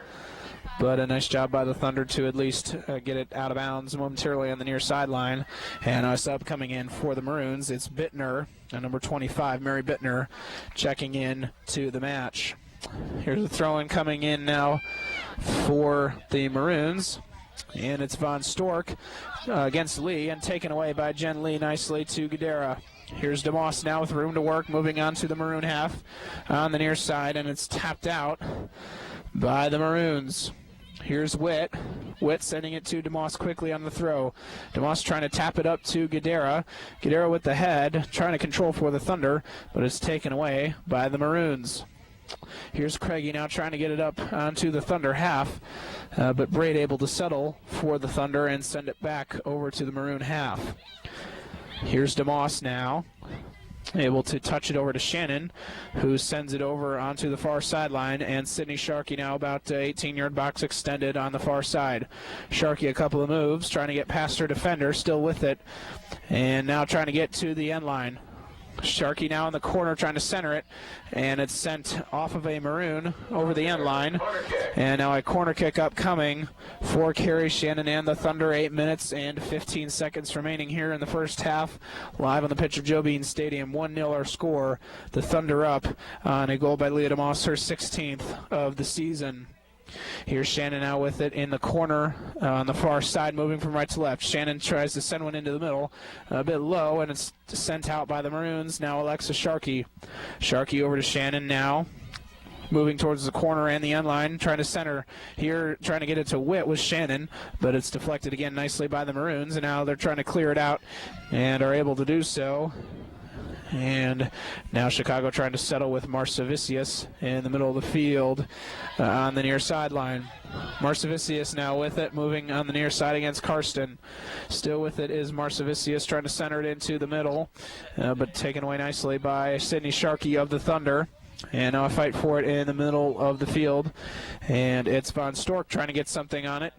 But a nice job by the Thunder to at least get it out of bounds momentarily on the near sideline. And a sub coming in for the Maroons. It's Bittner, number 25, Mary Bittner, checking in to the match. Here's a throw-in coming in now for the Maroons. And it's Von Stork against Lee and taken away by Jen Lee nicely to Guidera. Here's DeMoss now with room to work, moving on to the Maroon half on the near side, and it's tapped out by the Maroons. Here's Witt. Witt sending it to DeMoss quickly on the throw. DeMoss trying to tap it up to Guidera. Guidera with the head, trying to control for the Thunder, but it's taken away by the Maroons. Here's Craigie now trying to get it up onto the Thunder half, but Braid able to settle for the Thunder and send it back over to the Maroon half. Here's DeMoss now, able to touch it over to Shannon, who sends it over onto the far sideline, and Sydney Sharkey now about 18-yard box extended on the far side. Sharkey a couple of moves, trying to get past her defender, still with it, and now trying to get to the end line. Sharkey now in the corner trying to center it, and it's sent off of a Maroon over the end line. And now a corner kick upcoming for Carrie Shannon and the Thunder. 8 minutes and 15 seconds remaining here in the first half. Live on the pitch of Joe Bean Stadium. 1-0 our score. The Thunder up on a goal by Leah DeMoss, her 16th of the season. Here's Shannon now with it in the corner on the far side, moving from right to left. Shannon tries to send one into the middle, a bit low, and it's sent out by the Maroons. Now Alexa Sharkey. Sharkey over to Shannon now, moving towards the corner and the end line, trying to center here, trying to get it to Witt with Shannon, but it's deflected again nicely by the Maroons, and now they're trying to clear it out and are able to do so. And now Chicago trying to settle with Marcevicius in the middle of the field on the near sideline. Marcevicius now with it, moving on the near side against Karsten. Still with it is Marcevicius trying to center it into the middle, but taken away nicely by Sydney Sharkey of the Thunder. And now a fight for it in the middle of the field. And it's Von Stork trying to get something on it.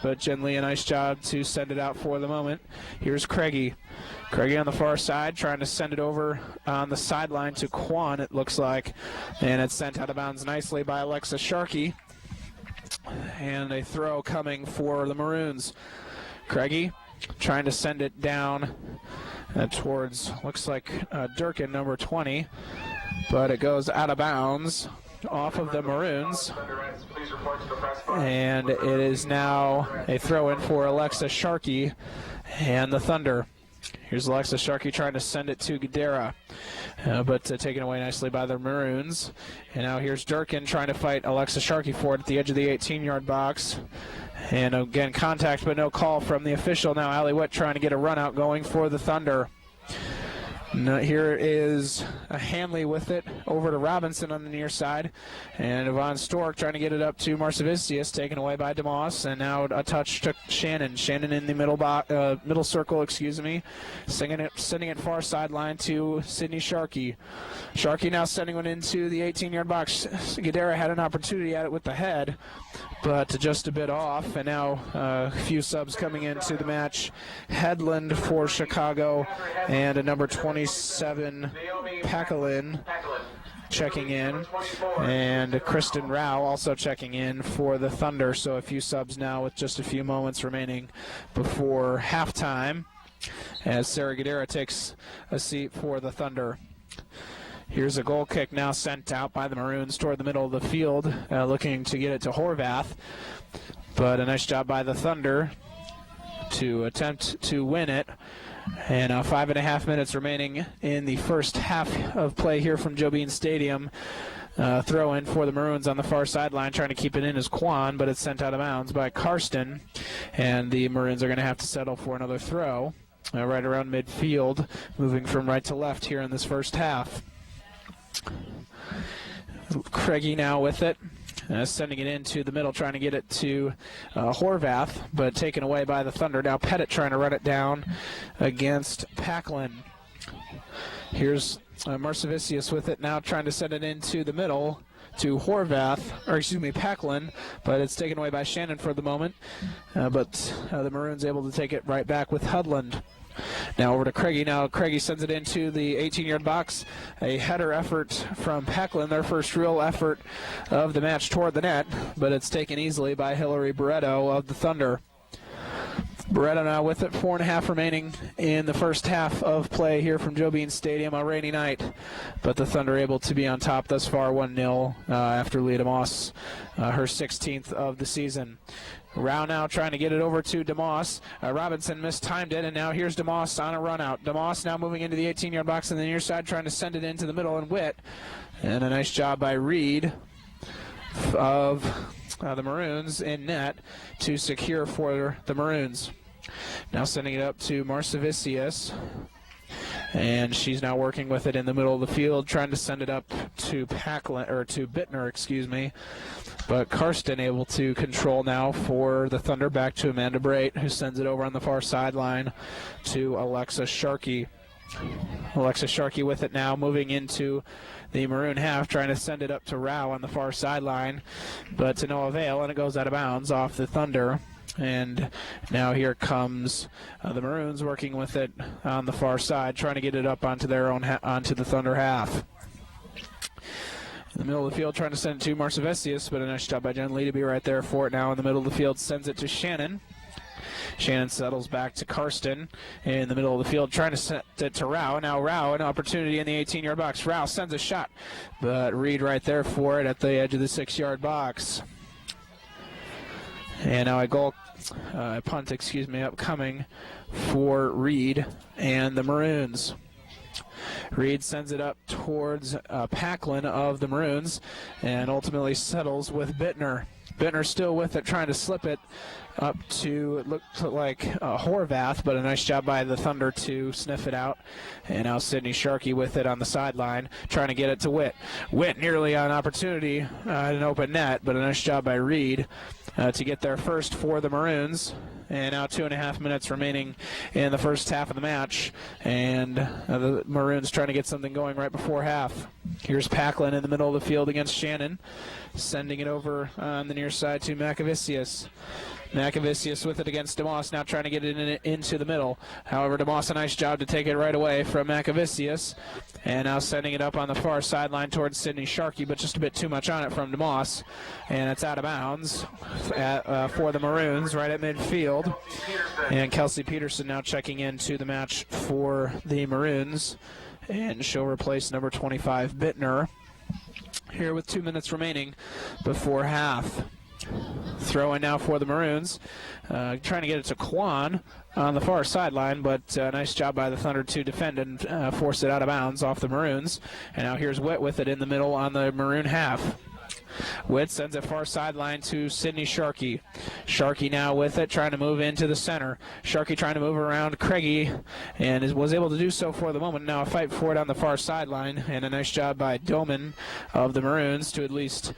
But Jen Lee, a nice job to send it out for the moment. Here's Craigie. Craigie on the far side, trying to send it over on the sideline to Quan, it looks like. And it's sent out of bounds nicely by Alexa Sharkey. And a throw coming for the Maroons. Craigie trying to send it down towards, looks like Durkin, number 20. But it goes out of bounds off of the Maroons, and it is now a throw-in for Alexa Sharkey and the Thunder. Here's Alexa Sharkey trying to send it to Guidera, but taken away nicely by the Maroons. And now here's Durkin trying to fight Alexa Sharkey for it at the edge of the 18-yard box. And again, contact but no call from the official. Now Allie Witt trying to get a run out going for the Thunder. Here is Hanley with it over to Robinson on the near side, and Yvonne Stork trying to get it up to Marcevicius, taken away by DeMoss, and now a touch to Shannon. Shannon in the middle circle, sending it far sideline to Sydney Sharkey. Sharkey now sending one into the 18-yard box. Gadara had an opportunity at it with the head, but just a bit off, and now a few subs coming into the match. Headland for Chicago, and a number 27, Paquelin, checking in, and Kristen Rao also checking in for the Thunder. So a few subs now with just a few moments remaining before halftime as Sarah Gadara takes a seat for the Thunder. Here's a goal kick now sent out by the Maroons toward the middle of the field, looking to get it to Horvath, but a nice job by the Thunder to attempt to win it. And 5.5 minutes remaining in the first half of play here from Joe Bean Stadium. Throw in for the Maroons on the far sideline, trying to keep it in as Quan, but it's sent out of bounds by Karsten. And the Maroons are going to have to settle for another throw right around midfield, moving from right to left here in this first half. Craigie now with it. Sending it into the middle, trying to get it to Horvath, but taken away by the Thunder. Now Pettit trying to run it down against Paquelin. Here's Marcevicius with it now, trying to send it into the middle to Paquelin, but it's taken away by Shannon for the moment. But the Maroons able to take it right back with Hudland. Now over to Craigie. Now Craigie sends it into the 18-yard box. A header effort from Paquelin, their first real effort of the match toward the net, but it's taken easily by Hillary Barreto of the Thunder. Barreto now with it, 4.5 remaining in the first half of play here from Joe Bean Stadium, a rainy night. But the Thunder able to be on top thus far, 1-0 after Leah DeMoss, her 16th of the season. Rao now trying to get it over to DeMoss. Robinson mistimed it, and now here's DeMoss on a run out. DeMoss now moving into the 18-yard box on the near side, trying to send it into the middle, and Witt. And a nice job by Reed of the Maroons in net to secure for the Maroons. Now sending it up to Marcevicius, and she's now working with it in the middle of the field, trying to send it up to Bittner, but Karsten able to control now for the Thunder, back to Amanda Brait, who sends it over on the far sideline to Alexa Sharkey. Alexa Sharkey with it now, moving into the Maroon half, trying to send it up to Rao on the far sideline, but to no avail, and it goes out of bounds off the Thunder. And now here comes the Maroons working with it on the far side, trying to get it up onto their own onto the Thunder half. In the middle of the field, trying to send it to Marcevicius, but a nice job by Jen Lee to be right there for it now in the middle of the field. Sends it to Shannon. Shannon settles back to Karsten in the middle of the field, trying to send it to Rao. Now Rao, an opportunity in the 18-yard box. Rao sends a shot, but Reed right there for it at the edge of the 6-yard box. And now a punt upcoming for Reed and the Maroons. Reed sends it up towards Paquelin of the Maroons, and ultimately settles with Bittner. Bittner still with it, trying to slip it up to, it looked like Horvath, but a nice job by the Thunder to sniff it out. And now Sydney Sharkey with it on the sideline, trying to get it to Witt. Witt nearly on opportunity at an open net, but a nice job by Reed to get there first for the Maroons. And now 2.5 minutes remaining in the first half of the match, and the Maroons trying to get something going right before half. Here's Paquelin in the middle of the field against Shannon, sending it over on the near side to Macavicius. Macavicius with it against DeMoss, now trying to get it into the middle. However, DeMoss, a nice job to take it right away from Macavicius. And now sending it up on the far sideline towards Sydney Sharkey, but just a bit too much on it from DeMoss. And it's out of bounds for the Maroons right at midfield. And Kelsey Peterson now checking into the match for the Maroons. And she'll replace number 25, Bittner, here with 2 minutes remaining before half. Throw in now for the Maroons, trying to get it to Quan on the far sideline, but nice job by the Thunder to defend and force it out of bounds off the Maroons. And now here's Witt with it in the middle on the Maroon half. Witt sends it far sideline to Sidney Sharkey. Sharkey now with it, trying to move into the center. Sharkey trying to move around Craigie, and was able to do so for the moment. Now a fight for it on the far sideline, and a nice job by Doman of the Maroons to at least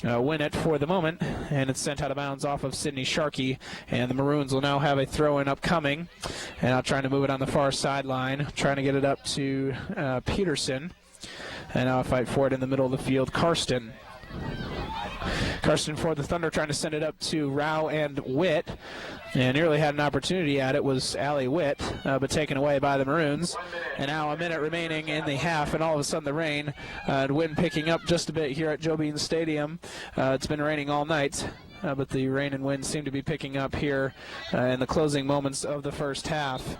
win it for the moment, and it's sent out of bounds off of Sidney Sharkey, and the Maroons will now have a throw-in upcoming, and now trying to move it on the far sideline, trying to get it up to Peterson, and now a fight for it in the middle of the field. Karsten for the Thunder, trying to send it up to Rao and Witt, and nearly had an opportunity at it, was Allie Witt, but taken away by the Maroons. And now a minute remaining in the half, and all of a sudden the rain and wind picking up just a bit here at Joe Bean Stadium. It's been raining all night, but the rain and wind seem to be picking up here in the closing moments of the first half,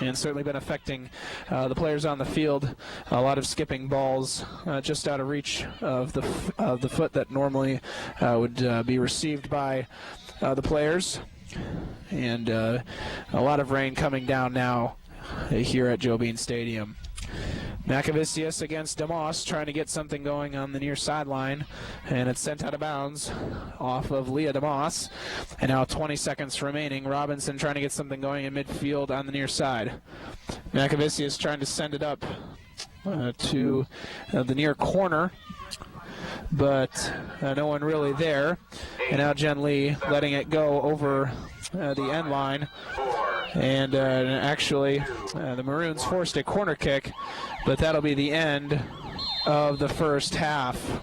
and certainly been affecting the players on the field. A lot of skipping balls just out of reach of the foot that normally would be received by the players, and a lot of rain coming down now here at Joe Bean Stadium. Macavicius against DeMoss, trying to get something going on the near sideline, and it's sent out of bounds off of Leah DeMoss. And now 20 seconds remaining. Robinson trying to get something going in midfield on the near side. Macavicius trying to send it up to the near corner, but no one really there. And now Jen Lee letting it go over the end line. And actually, the Maroons forced a corner kick, but that'll be the end of the first half.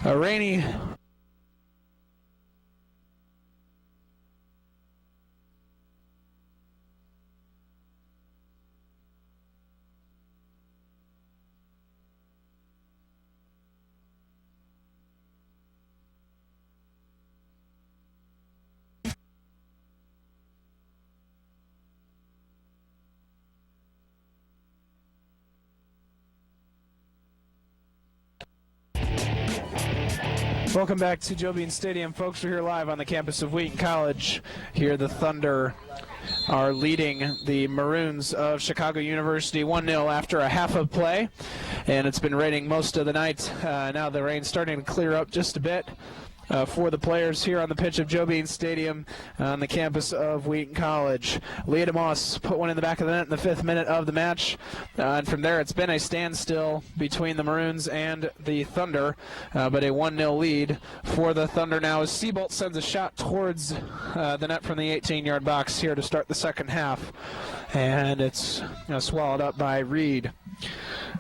A rainy Welcome back to Joe Bean Stadium, folks. We're here live on the campus of Wheaton College. Here the Thunder are leading the Maroons of Chicago University 1-0 after a half of play, and it's been raining most of the night. Now the rain's starting to clear up just a bit for the players here on the pitch of Joe Bean Stadium on the campus of Wheaton College. Leah DeMoss put one in the back of the net in the 5th minute of the match, and from there it's been a standstill between the Maroons and the Thunder, but a 1-0 lead for the Thunder now as Seabolt sends a shot towards the net from the 18-yard box here to start the second half, and it's swallowed up by Reed.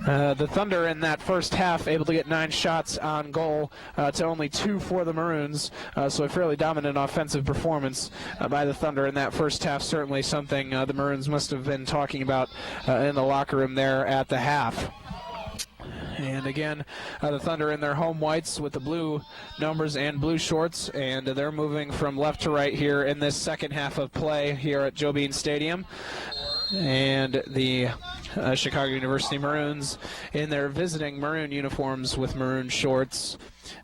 The Thunder in that first half able to get 9 shots on goal to only 2 for the Maroons, so a fairly dominant offensive performance by the Thunder in that first half. Certainly something the Maroons must have been talking about in the locker room there at the half. And again, the Thunder in their home whites with the blue numbers and blue shorts, and they're moving from left to right here in this second half of play here at Joe Bean Stadium. And the Chicago University Maroons in their visiting maroon uniforms with maroon shorts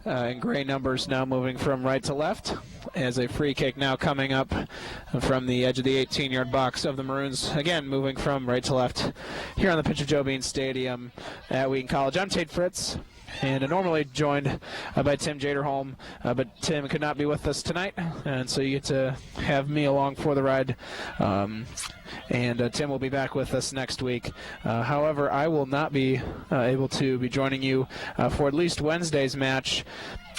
and gray numbers now moving from right to left, as a free kick now coming up from the edge of the 18-yard box of the Maroons, again moving from right to left here on the pitch of Joe Bean Stadium at Wheaton College. I'm Tate Fritz, and normally joined by Tim Jaderholm, but Tim could not be with us tonight, and so you get to have me along for the ride. And Tim will be back with us next week. However, I will not be able to be joining you for at least Wednesday's match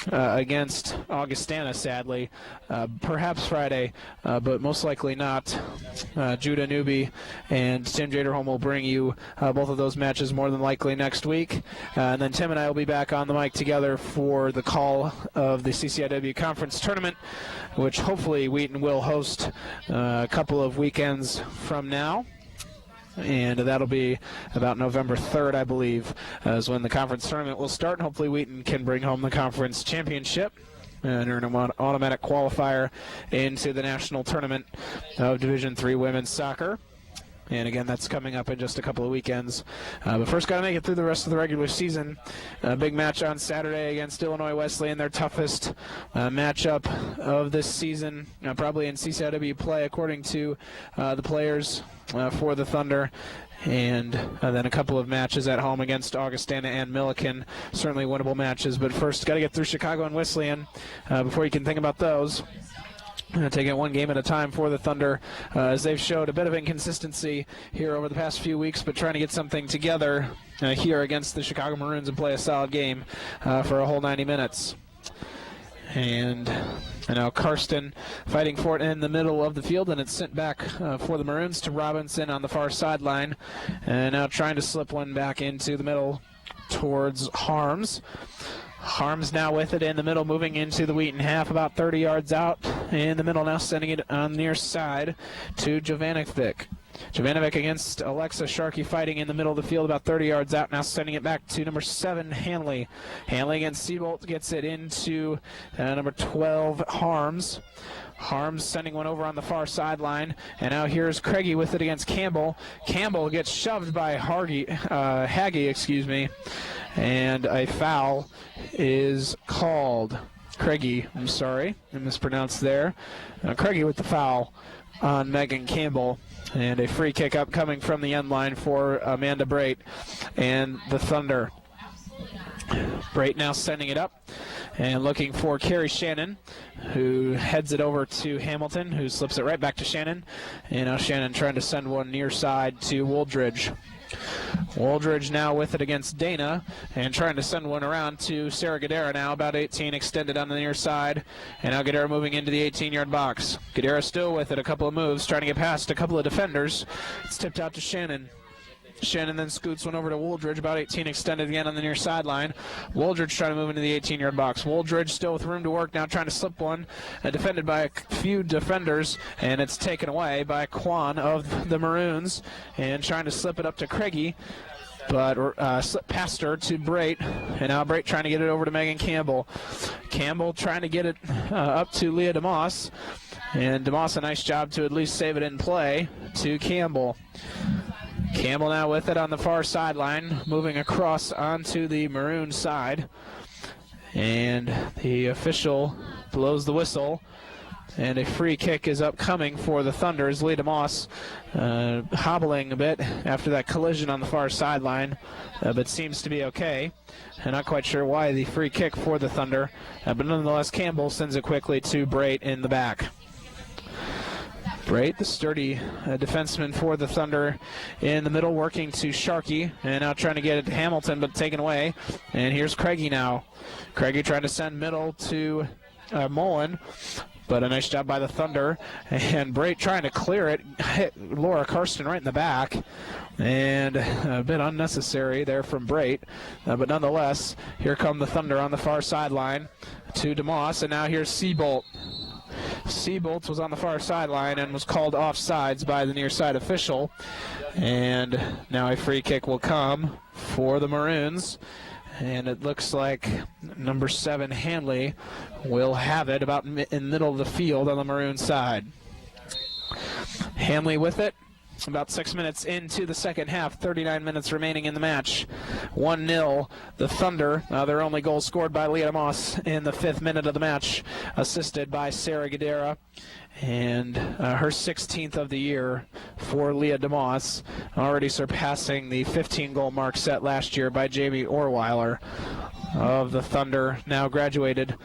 against Augustana, sadly. Perhaps Friday, but most likely not. Judah Newby and Tim Jaderholm will bring you both of those matches more than likely next week. And then Tim and I will be back on the mic together for the call of the CCIW Conference Tournament, which hopefully Wheaton will host a couple of weekends from now. And that'll be about November 3rd, I believe, is when the conference tournament will start. And hopefully Wheaton can bring home the conference championship and earn an automatic qualifier into the national tournament of Division III women's soccer. And again, that's coming up in just a couple of weekends. But first, got to make it through the rest of the regular season. A big match on Saturday against Illinois Wesleyan, their toughest matchup of this season, probably in CCIW play, according to the players for the Thunder. And then a couple of matches at home against Augustana and Milliken, certainly winnable matches. But first, got to get through Chicago and Wesleyan before you can think about those. Taking it one game at a time for the Thunder, as they've showed a bit of inconsistency here over the past few weeks, but trying to get something together here against the Chicago Maroons and play a solid game for a whole 90 minutes. And now Karsten fighting for it in the middle of the field, and it's sent back for the Maroons to Robinson on the far sideline. And now trying to slip one back into the middle towards Harms. Harms now with it in the middle, moving into the Wheaton half, about 30 yards out in the middle, now sending it on the near side to Jovanovic. Jovanovic against Alexa Sharkey, fighting in the middle of the field, about 30 yards out, now sending it back to number 7, Hanley. Hanley against Seabolt, gets it into number 12, Harms. Harms sending one over on the far sideline, and now here's Craigie with it against Campbell. Campbell gets shoved by Haggy, and a foul is called. Craigie, I'm sorry, I mispronounced there. Craigie with the foul on Megan Campbell, and a free kick upcoming from the end line for Amanda Brait and the Thunder. Brait now sending it up and looking for Carrie Shannon, who heads it over to Hamilton, who slips it right back to Shannon. And now Shannon trying to send one near side to Wooldridge. Wooldridge now with it against Dana and trying to send one around to Sarah Gadara, now about 18, extended on the near side. And now Gadara moving into the 18-yard box. Gadara still with it, a couple of moves, trying to get past a couple of defenders. It's tipped out to Shannon. Shannon then scoots one over to Wooldridge, about 18, extended again on the near sideline. Wooldridge trying to move into the 18-yard box. Wooldridge still with room to work, now trying to slip one, defended by a few defenders, and it's taken away by Kwan of the Maroons, and trying to slip it up to Craigie, but slip past her to Brait, and now Brait trying to get it over to Megan Campbell. Campbell trying to get it up to Leah DeMoss, and DeMoss a nice job to at least save it in play to Campbell. Campbell now with it on the far sideline, moving across onto the Maroon side. And the official blows the whistle. And a free kick is upcoming for the Thunder as Leah DeMoss hobbling a bit after that collision on the far sideline, but seems to be okay. I'm not quite sure why the free kick for the Thunder, but nonetheless Campbell sends it quickly to Brait in the back. Brait, the sturdy defenseman for the Thunder, in the middle, working to Sharkey, and now trying to get it to Hamilton, but taken away. And here's Craigie now. Craigie trying to send middle to Mullen, but a nice job by the Thunder. And Brait trying to clear it, hit Laura Karsten right in the back, and a bit unnecessary there from Brait. But nonetheless, here come the Thunder on the far sideline to DeMoss, and now here's Seabolt. Seabolt was on the far sideline and was called offsides by the near side official. And now a free kick will come for the Maroons. And it looks like number 7, Hanley, will have it about in the middle of the field on the Maroon side. Hanley with it. About 6 minutes into the second half, 39 minutes remaining in the match. 1-0, the Thunder. Their only goal scored by Leah DeMoss in the 5th minute of the match, assisted by Sarah Gadara. And her 16th of the year for Leah DeMoss, already surpassing the 15-goal mark set last year by Jamie Orweiler of the Thunder, now graduated.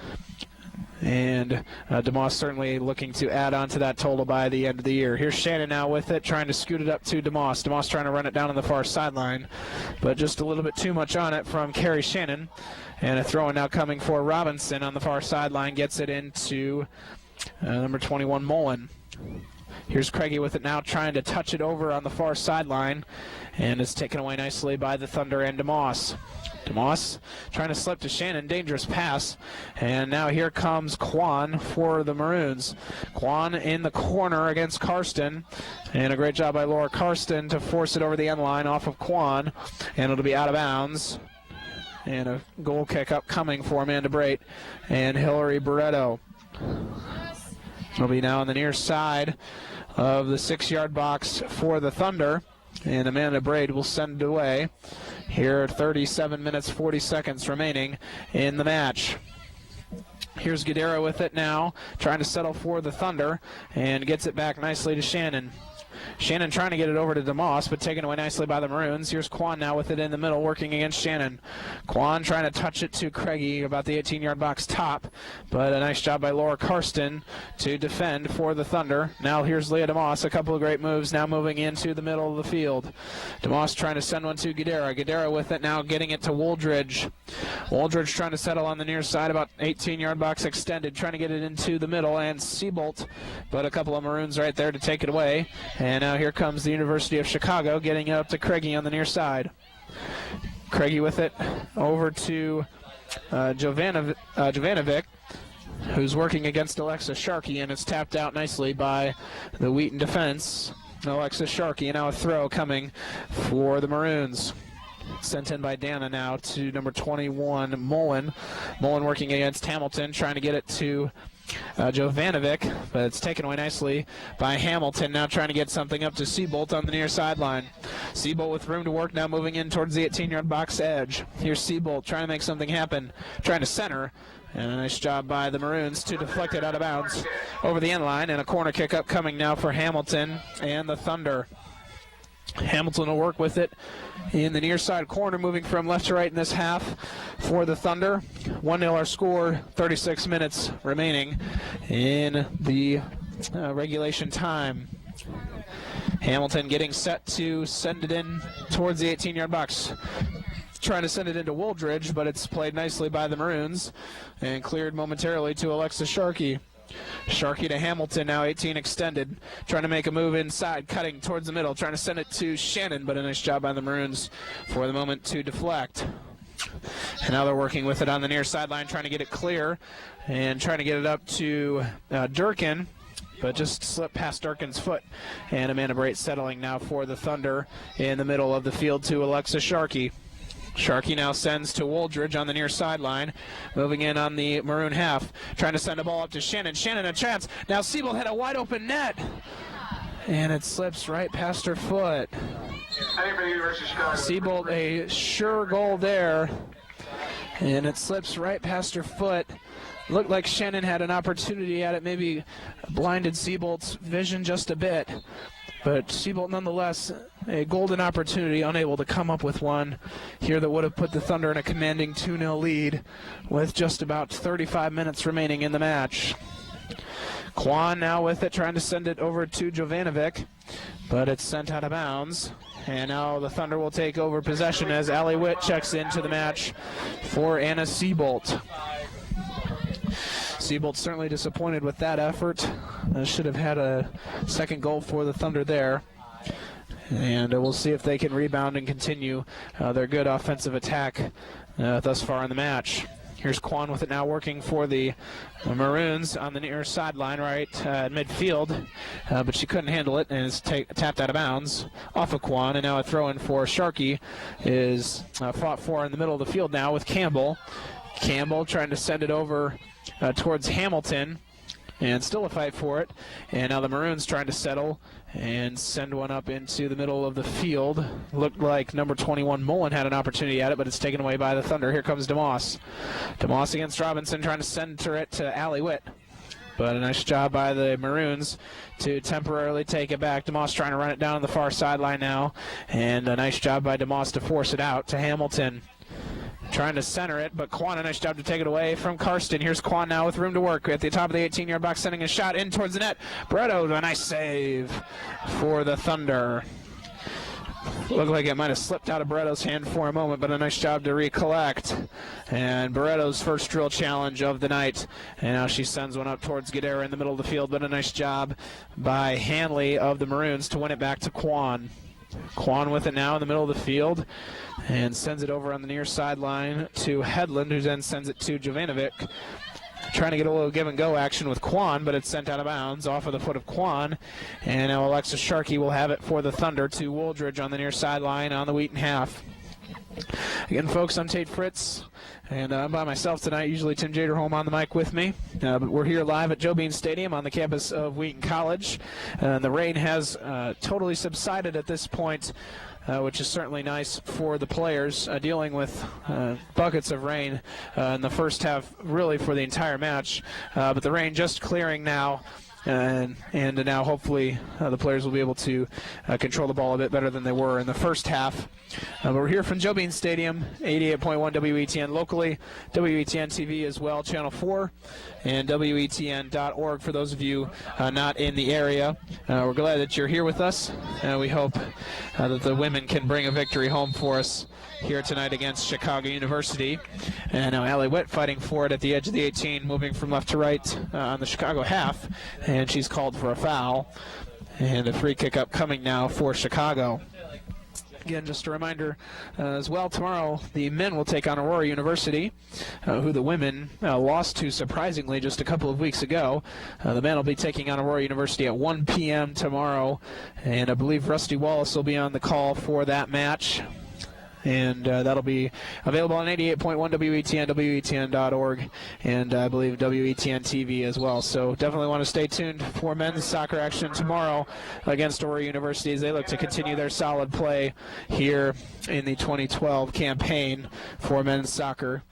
And DeMoss certainly looking to add on to that total by the end of the year. Here's Shannon now with it, trying to scoot it up to DeMoss. DeMoss trying to run it down on the far sideline, but just a little bit too much on it from Carrie Shannon. And a throw-in now coming for Robinson on the far sideline, gets it into number 21, Mullen. Here's Craigie with it now, trying to touch it over on the far sideline, and it's taken away nicely by the Thunder and DeMoss. DeMoss trying to slip to Shannon, dangerous pass, and now here comes Kwan for the Maroons. Kwan in the corner against Karsten, and a great job by Laura Karsten to force it over the end line off of Kwan, and it'll be out of bounds. And a goal kick upcoming for Amanda Brait and Hillary Barretto. will be now on the near side of the 6-yard box for the Thunder. And Amanda Braid will send it away. Here, 37 minutes, 40 seconds remaining in the match. Here's Gadara with it now, trying to settle for the Thunder, and gets it back nicely to Shannon. Shannon trying to get it over to DeMoss, but taken away nicely by the Maroons. Here's Quan now with it in the middle, working against Shannon. Quan trying to touch it to Craigie about the 18-yard box top, but a nice job by Laura Karsten to defend for the Thunder. Now here's Leah DeMoss, a couple of great moves, now moving into the middle of the field. DeMoss trying to send one to Gadara. Gadara with it now, getting it to Wooldridge. Wooldridge trying to settle on the near side, about 18-yard box extended, trying to get it into the middle, and Seabolt, but a couple of Maroons right there to take it away. And now here comes the University of Chicago, getting it up to Craigie on the near side. Craigie with it over to Jovanovic, who's working against Alexa Sharkey, and it's tapped out nicely by the Wheaton defense. Alexa Sharkey, and now a throw coming for the Maroons. Sent in by Dana now to number 21, Mullen. Mullen working against Hamilton, trying to get it to Jovanovic, but it's taken away nicely by Hamilton, now trying to get something up to Seabolt on the near sideline. Seabolt with room to work, now moving in towards the 18-yard box edge. Here's Seabolt trying to make something happen, trying to center, and a nice job by the Maroons to deflect it out of bounds over the end line, and a corner kick up coming now for Hamilton and the Thunder. Hamilton will work with it in the near side corner, moving from left to right in this half for the Thunder. 1-0 our score, 36 minutes remaining in the regulation time. Hamilton getting set to send it in towards the 18-yard box. Trying to send it into Wooldridge, but it's played nicely by the Maroons and cleared momentarily to Alexa Sharkey. Sharkey to Hamilton, now 18 extended, trying to make a move inside, cutting towards the middle, trying to send it to Shannon, but a nice job by the Maroons for the moment to deflect. And now they're working with it on the near sideline, trying to get it clear and trying to get it up to Durkin, but just slipped past Durkin's foot. And Amanda Brate settling now for the Thunder in the middle of the field to Alexa Sharkey. Sharkey now sends to Wooldridge on the near sideline, moving in on the Maroon half, trying to send a ball up to Shannon. Shannon a chance. Now Seabolt had a wide open net, and it slips right past her foot. Seabolt a sure goal there, and it slips right past her foot. Looked like Shannon had an opportunity at it, maybe blinded Seabolt's vision just a bit. But Seabolt, nonetheless, a golden opportunity, unable to come up with one here that would have put the Thunder in a commanding 2-0 lead with just about 35 minutes remaining in the match. Quan now with it, trying to send it over to Jovanovic, but it's sent out of bounds. And now the Thunder will take over possession as Allie Witt checks into the match for Anna Seabolt. Seabolt certainly disappointed with that effort. Should have had a second goal for the Thunder there. And we'll see if they can rebound and continue their good offensive attack thus far in the match. Here's Quan with it now, working for the Maroons on the near sideline right midfield, but she couldn't handle it and is tapped out of bounds off of Quan. And now a throw in for Sharkey is fought for in the middle of the field now with Campbell. Campbell trying to send it over towards Hamilton, and still a fight for it. And now the Maroons trying to settle and send one up into the middle of the field. Looked like number 21 Mullen had an opportunity at it, but it's taken away by the Thunder. Here comes DeMoss. DeMoss against Robinson, trying to center it to Allie Witt. But a nice job by the Maroons to temporarily take it back. DeMoss trying to run it down on the far sideline now. And a nice job by DeMoss to force it out to Hamilton. Trying to center it, but Quan, a nice job to take it away from Karsten. Here's Quan now with room to work at the top of the 18-yard box, sending a shot in towards the net. Bretto, a nice save for the Thunder. Looked like it might have slipped out of Barretto's hand for a moment, but a nice job to recollect. And Barretto's first drill challenge of the night. And now she sends one up towards Gadara in the middle of the field, but a nice job by Hanley of the Maroons to win it back to Quan. Quan with it now in the middle of the field and sends it over on the near sideline to Headland, who then sends it to Jovanovic. Trying to get a little give-and-go action with Quan, but it's sent out of bounds off of the foot of Quan. And now Alexa Sharkey will have it for the Thunder to Wooldridge on the near sideline on the Wheaton half. Again, folks, I'm Tate Fritz, and I'm by myself tonight. Usually Tim Jaderholm on the mic with me, but we're here live at Joe Bean Stadium on the campus of Wheaton College. The rain has totally subsided at this point, which is certainly nice for the players, dealing with buckets of rain in the first half, really for the entire match. But the rain just clearing now. And now hopefully the players will be able to control the ball a bit better than they were in the first half. But we're here from Joe Bean Stadium, 88.1 WETN locally, WETN TV as well, Channel 4, and WETN.org for those of you not in the area. We're glad that you're here with us, and we hope that the women can bring a victory home for us here tonight against Chicago University. And now Allie Witt fighting for it at the edge of the 18, moving from left to right on the Chicago half, and she's called for a foul. And a free kick upcoming now for Chicago. Again, just a reminder as well, tomorrow the men will take on Aurora University, who the women lost to surprisingly just a couple of weeks ago. The men will be taking on Aurora University at 1 p.m. tomorrow, and I believe Rusty Wallace will be on the call for that match. And that'll be available on 88.1 WETN, WETN.org, and I believe WETN TV as well. So definitely want to stay tuned for men's soccer action tomorrow against Aurora University as they look to continue their solid play here in the 2012 campaign for men's soccer.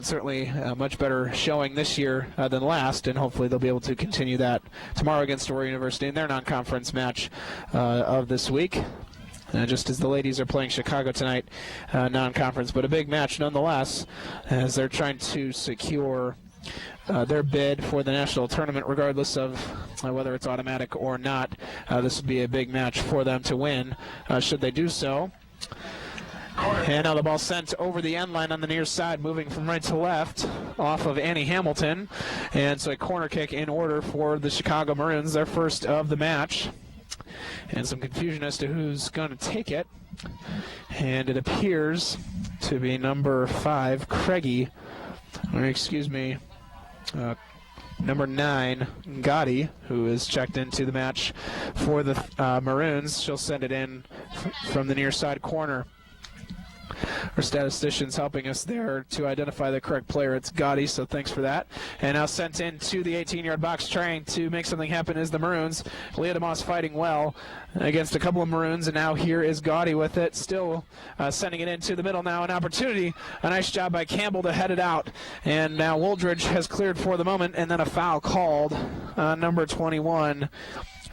Certainly a much better showing this year than last, and hopefully they'll be able to continue that tomorrow against Aurora University in their non-conference match of this week. Just as the ladies are playing Chicago tonight, non-conference, but a big match nonetheless, as they're trying to secure their bid for the national tournament, regardless of whether it's automatic or not. This would be a big match for them to win, should they do so. And now the ball sent over the end line on the near side, moving from right to left off of Annie Hamilton. And so a corner kick in order for the Chicago Maroons, their first of the match. And some confusion as to who's going to take it. And it appears to be number 5, Craigie. Or excuse me, number 9, Gotti, who is checked into the match for the Maroons. She'll send it in from the near side corner. Our statistician's helping us there to identify the correct player. It's Gotti, so thanks for that. And now sent into the 18-yard box, trying to make something happen is the Maroons. Leah DeMoss fighting well against a couple of Maroons, and now here is Gotti with it, still sending it into the middle now. An opportunity, a nice job by Campbell to head it out. And now Wooldridge has cleared for the moment, and then a foul called on number 21.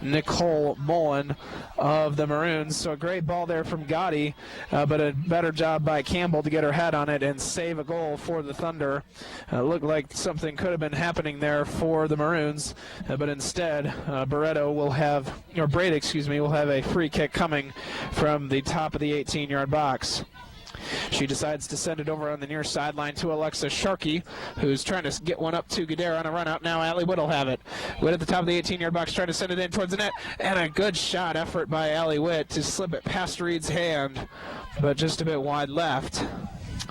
Nicole Mullen of the Maroons. So a great ball there from Gotti, but a better job by Campbell to get her head on it and save a goal for the Thunder. Looked like something could have been happening there for the Maroons, but instead Breda will have a free kick coming from the top of the 18-yard box. She decides to send it over on the near sideline to Alexa Sharkey, who's trying to get one up to Gadara on a run out. Now Allie Witt will have it. Witt at the top of the 18-yard box, trying to send it in towards the net. And a good shot effort by Allie Witt to slip it past Reed's hand, but just a bit wide left.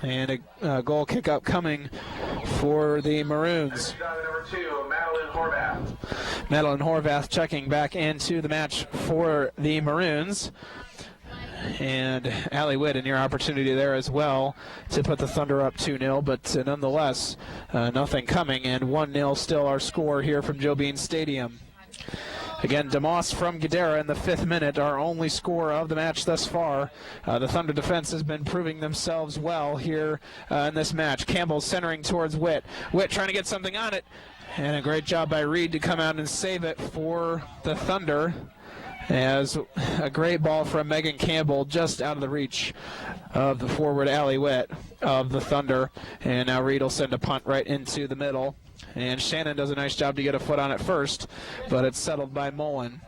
And a goal kick up coming for the Maroons. Number 2, Madeline Horvath checking back into the match for the Maroons. And Allie Witt, a near opportunity there as well to put the Thunder up 2-0, but nonetheless, nothing coming, and 1-0 still our score here from Joe Bean Stadium. Again, DeMoss from Gadara in the 5th minute, our only score of the match thus far. The Thunder defense has been proving themselves well here in this match. Campbell centering towards Witt. Witt trying to get something on it, and a great job by Reed to come out and save it for the Thunder. As a great ball from Megan Campbell just out of the reach of the forward Allie Witt of the Thunder. And now Reed will send a punt right into the middle. And Shannon does a nice job to get a foot on it first, but it's settled by Mullen.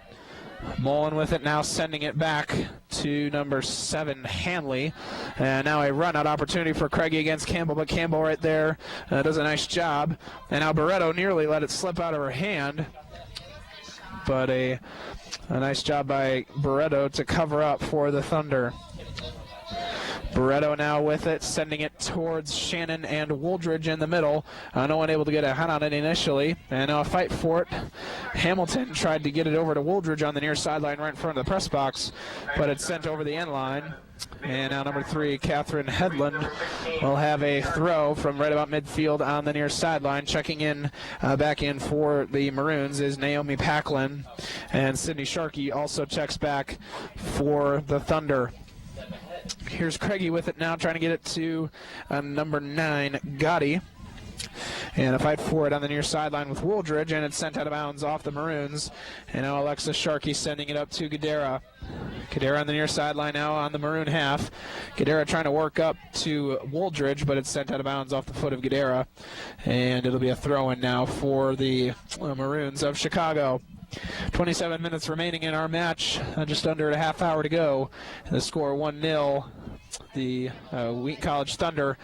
Mullen with it now, sending it back to number 7, Hanley. And now a run-out opportunity for Craigie against Campbell, but Campbell right there does a nice job. And now Barreto nearly let it slip out of her hand. But a nice job by Barreto to cover up for the Thunder. Barreto now with it, sending it towards Shannon and Wooldridge in the middle. No one able to get a hand on it initially, and now a fight for it. Hamilton tried to get it over to Wooldridge on the near sideline right in front of the press box, but it's sent over the end line. And now number 3, Catherine Headland, will have a throw from right about midfield on the near sideline. Checking in, back in for the Maroons is Naomi Packlin. And Sydney Sharkey also checks back for the Thunder. Here's Craigie with it now, trying to get it to number 9, Gotti. And a fight for it on the near sideline with Wooldridge, and it's sent out of bounds off the Maroons. And now Alexa Sharkey sending it up to Gadara. Gadara on the near sideline now on the Maroon half. Gadara trying to work up to Wooldridge, but it's sent out of bounds off the foot of Gadara. And it'll be a throw-in now for the Maroons of Chicago. 27 minutes remaining in our match, just under a half hour to go. The score 1-0. The Wheaton College Thunder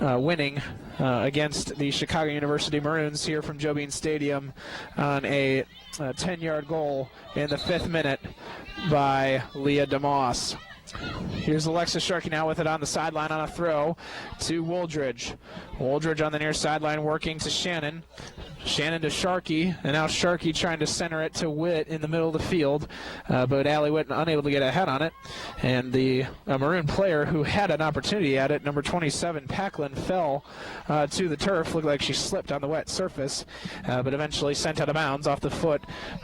winning against the Chicago University Maroons here from Joe Bean Stadium on a 10-yard goal in the 5th minute by Leah DeMoss. Here's Alexa Sharkey now with it on the sideline on a throw to Wooldridge. Wooldridge on the near sideline working to Shannon. Shannon to Sharkey, and now Sharkey trying to center it to Witt in the middle of the field, but Allie Witt unable to get ahead on it. And the Maroon player who had an opportunity at it, number 27, Packlin, fell to the turf. Looked like she slipped on the wet surface, but eventually sent out of bounds off the foot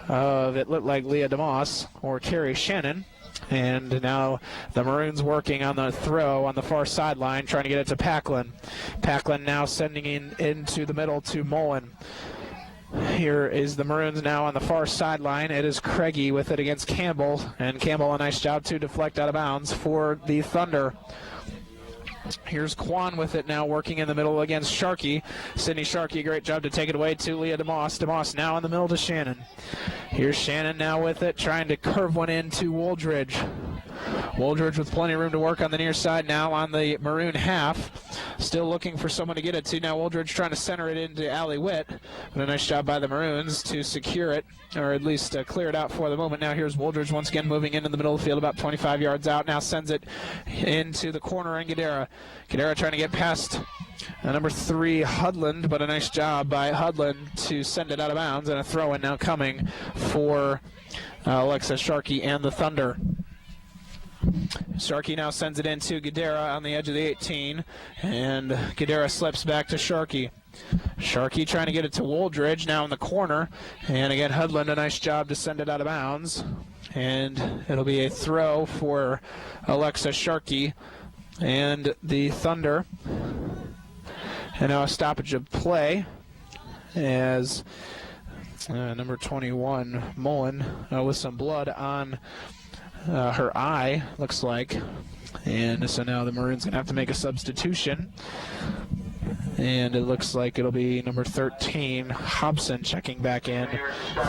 of, it looked like Leah DeMoss or Carrie Shannon. And now the Maroons working on the throw on the far sideline, trying to get it to Packlin. Packlin now sending into the middle to Mullen. Here is the Maroons now on the far sideline. It is Craigie with it against Campbell, and Campbell a nice job to deflect out of bounds for the Thunder. Here's Kwan with it now, working in the middle against Sharkey. Sydney Sharkey, great job to take it away to Leah DeMoss. DeMoss now in the middle to Shannon. Here's Shannon now with it, trying to curve one into Wooldridge. Wooldridge with plenty of room to work on the near side now on the Maroon half. Still looking for someone to get it to. Now Wooldridge trying to center it into Allie Witt. But a nice job by the Maroons to secure it, or at least clear it out for the moment. Now here's Wooldridge once again moving into the middle of the field, about 25 yards out. Now sends it into the corner, and Gadara. Gadara trying to get past number 3, Hudland, but a nice job by Hudland to send it out of bounds, and a throw-in now coming for Alexa Sharkey and the Thunder. Sharkey now sends it into Gadara on the edge of the 18, and Gadara slips back to Sharkey. Sharkey trying to get it to Wooldridge now in the corner, and again Hudland a nice job to send it out of bounds, and it'll be a throw for Alexa Sharkey and the Thunder. And now a stoppage of play as number 21 Mullen with some blood on her eye, looks like. And so now the Maroons going to have to make a substitution. And it looks like it'll be number 13, Hobson, checking back in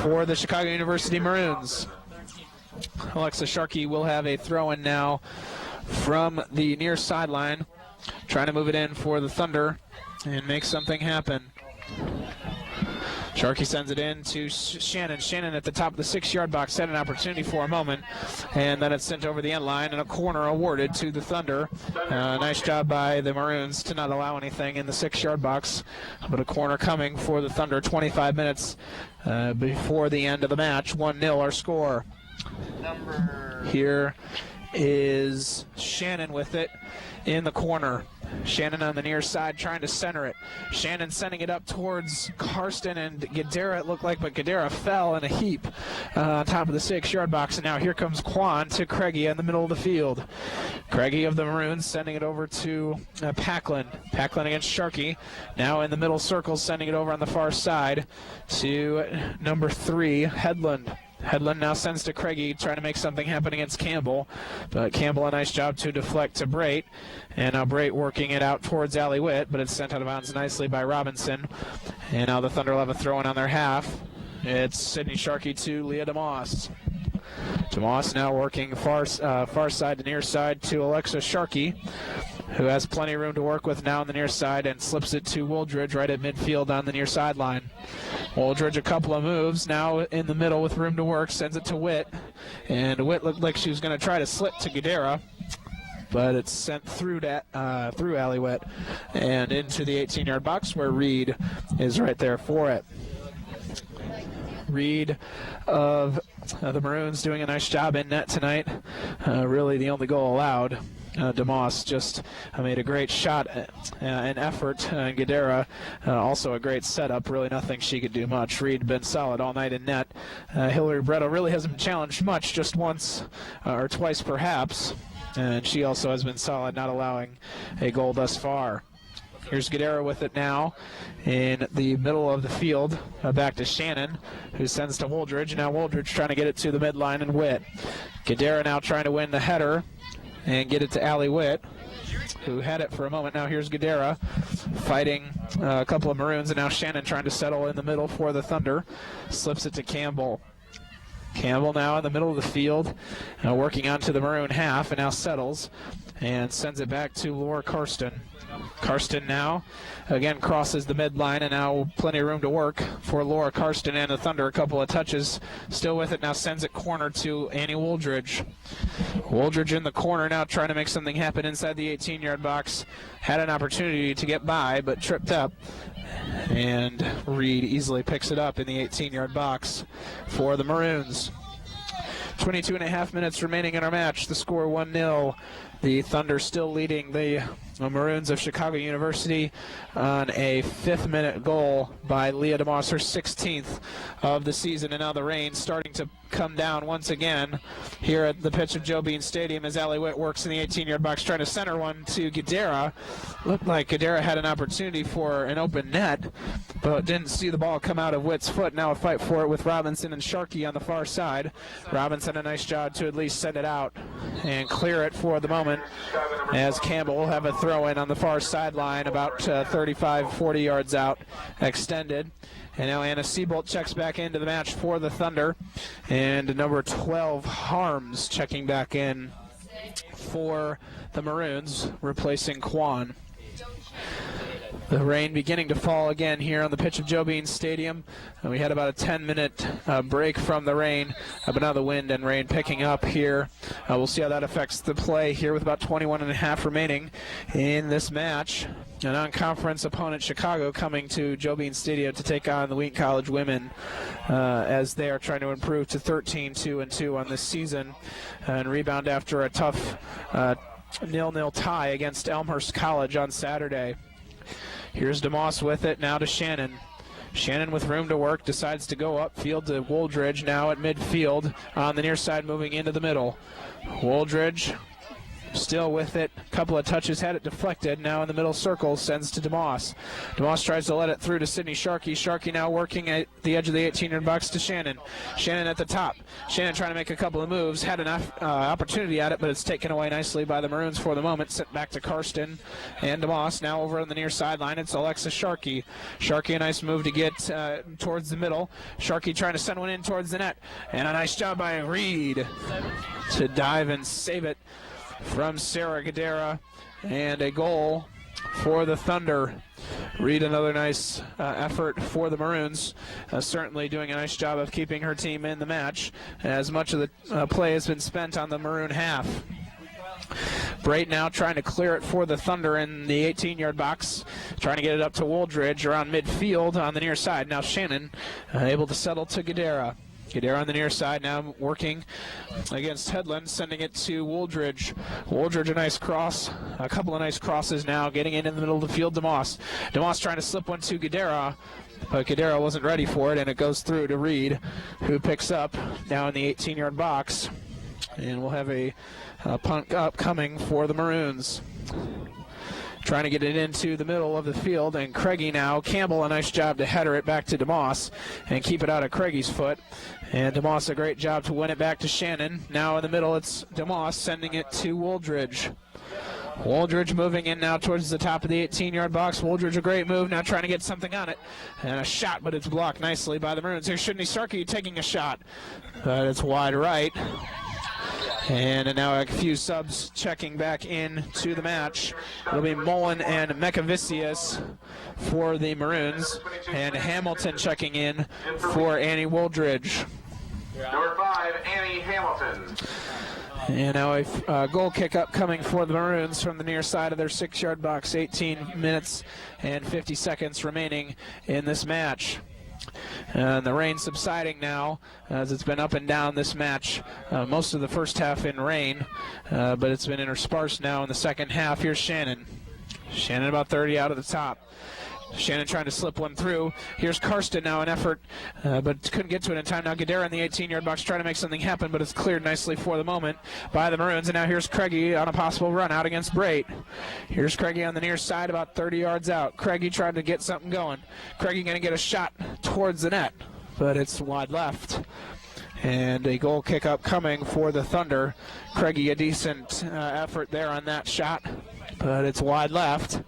for the Chicago University Maroons. Alexa Sharkey will have a throw-in now from the near sideline, trying to move it in for the Thunder and make something happen. Sharkey sends it in to Shannon. Shannon at the top of the 6-yard box had an opportunity for a moment, and then it's sent over the end line, and a corner awarded to the Thunder. Nice job by the Maroons to not allow anything in the 6-yard box, but a corner coming for the Thunder. 25 minutes before the end of the match. 1-0 our score. Here is Shannon with it in the corner. Shannon on the near side trying to center it. Shannon sending it up towards Karsten and Gadara, it looked like, but Gadara fell in a heap on top of the 6-yard box. And now here comes Kwan to Craigie in the middle of the field. Craigie of the Maroons sending it over to Packlin. Packlin against Sharkey. Now in the middle circle, sending it over on the far side to number 3, Headland. Headland now sends to Craigie, trying to make something happen against Campbell. But Campbell, a nice job to deflect to Brait. And now Brait working it out towards Allie Witt, but it's sent out of bounds nicely by Robinson. And now the Thunder will have a throw-in on their half. It's Sydney Sharkey to Leah DeMoss. DeMoss now working far side to near side to Alexa Sharkey, who has plenty of room to work with now on the near side, and slips it to Wooldridge right at midfield on the near sideline. Wooldridge a couple of moves, now in the middle with room to work, sends it to Witt, and Witt looked like she was going to try to slip to Gadara, but it's sent through Allie Witt and into the 18-yard box where Reed is right there for it. Reed of the Maroons doing a nice job in net tonight. Really the only goal allowed. DeMoss just made a great shot and effort, and Gadara also a great setup. Really nothing she could do much. Reed been solid all night in net. Hillary Bretto really hasn't been challenged much, just once or twice perhaps, and she also has been solid, not allowing a goal thus far. Here's Gadara with it now in the middle of the field. Back to Shannon, who sends to Woldridge. Now Woldridge trying to get it to the midline and Witt. Gadara now trying to win the header and get it to Allie Witt, who had it for a moment. Now here's Gadara fighting a couple of Maroons, and now Shannon trying to settle in the middle for the Thunder. Slips it to Campbell. Campbell now in the middle of the field, working onto the Maroon half, and now settles and sends it back to Laura Karsten. Karsten now again crosses the midline, and now plenty of room to work for Laura Karsten and the Thunder. A couple of touches, still with it, now sends it corner to Annie Woldridge. Woldridge in the corner now trying to make something happen inside the 18-yard box. Had an opportunity to get by, but tripped up. And Reed easily picks it up in the 18-yard box for the Maroons. 22.5 minutes remaining in our match. The score 1-0. The Thunder still leading the Maroons of Chicago University on a 5th-minute goal by Leah DeMoss, her 16th of the season. And now the rain starting to come down once again here at the pitch of Joe Bean Stadium as Allie Witt works in the 18-yard box, trying to center one to Gadara. Looked like Gadara had an opportunity for an open net, but didn't see the ball come out of Witt's foot. Now a fight for it with Robinson and Sharkey on the far side. Robinson a nice job to at least send it out and clear it for the moment, as Campbell will have a throw-in on the far sideline about 35-40 yards out, extended. And now Anna Siebold checks back into the match for the Thunder, and number 12 Harms checking back in for the Maroons, replacing Kwan. The rain beginning to fall again here on the pitch of Joe Bean Stadium. We had about a 10-minute break from the rain, but now the wind and rain picking up here. We'll see how that affects the play here with about 21.5 remaining in this match. A non-conference opponent, Chicago, coming to Joe Bean Stadium to take on the Wheaton College women as they are trying to improve to 13-2-2 on this season and rebound after a tough 0-0 tie against Elmhurst College on Saturday. Here's DeMoss with it, now to Shannon. Shannon with room to work, decides to go upfield to Woldridge, now at midfield on the near side, moving into the middle. Woldridge still with it, a couple of touches, had it deflected, now in the middle circle, sends to DeMoss. DeMoss tries to let it through to Sydney Sharkey. Sharkey now working at the edge of the 18-yard box to Shannon. Shannon at the top. Shannon trying to make a couple of moves, had an opportunity at it, but it's taken away nicely by the Maroons for the moment. Sent back to Karsten and DeMoss. Now over on the near sideline, it's Alexa Sharkey. Sharkey, a nice move to get towards the middle. Sharkey trying to send one in towards the net, and a nice job by Reed to dive and save it from Sarah Gadara, and a goal for the Thunder. Reed, another nice effort for the Maroons, certainly doing a nice job of keeping her team in the match, as much of the play has been spent on the Maroon half. Brate now trying to clear it for the Thunder in the 18-yard box, trying to get it up to Woldridge around midfield on the near side. Now Shannon able to settle to Gadara. Gadara on the near side now working against Headland, sending it to Woldridge. Woldridge, a nice cross, a couple of nice crosses now, getting in the middle of the field. DeMoss trying to slip one to Gadara, but Gadara wasn't ready for it, and it goes through to Reed, who picks up now in the 18-yard box. And we'll have a punt upcoming for the Maroons. Trying to get it into the middle of the field, and Craigie now. Campbell, a nice job to header it back to DeMoss and keep it out of Craigie's foot. And DeMoss, a great job to win it back to Shannon. Now in the middle, it's DeMoss sending it to Woldridge. Woldridge moving in now towards the top of the 18-yard box. Woldridge, a great move, now trying to get something on it. And a shot, but it's blocked nicely by the Maroons. Here's Sydney Sharkey taking a shot, but it's wide right. And now a few subs checking back in to the match. It'll be Mullen and Mekavicius for the Maroons, and Hamilton checking in for Annie Woldridge. Number 5, Annie Hamilton. And now a goal kick up coming for the Maroons from the near side of their 6-yard box. 18 minutes and 50 seconds remaining in this match. And the rain subsiding now, as it's been up and down this match. Most of the first half in rain, but it's been interspersed now in the second half. Here's Shannon. Shannon about 30 out of the top. Shannon trying to slip one through. Here's Karsten now, an effort, but couldn't get to it in time. Now Gadara in the 18-yard box trying to make something happen, but it's cleared nicely for the moment by the Maroons. And now here's Craigie on a possible run out against Brait. Here's Craigie on the near side, about 30 yards out. Craigie trying to get something going. Craigie going to get a shot towards the net, but it's wide left. And a goal kick up coming for the Thunder. Craigie a decent effort there on that shot, but it's wide left.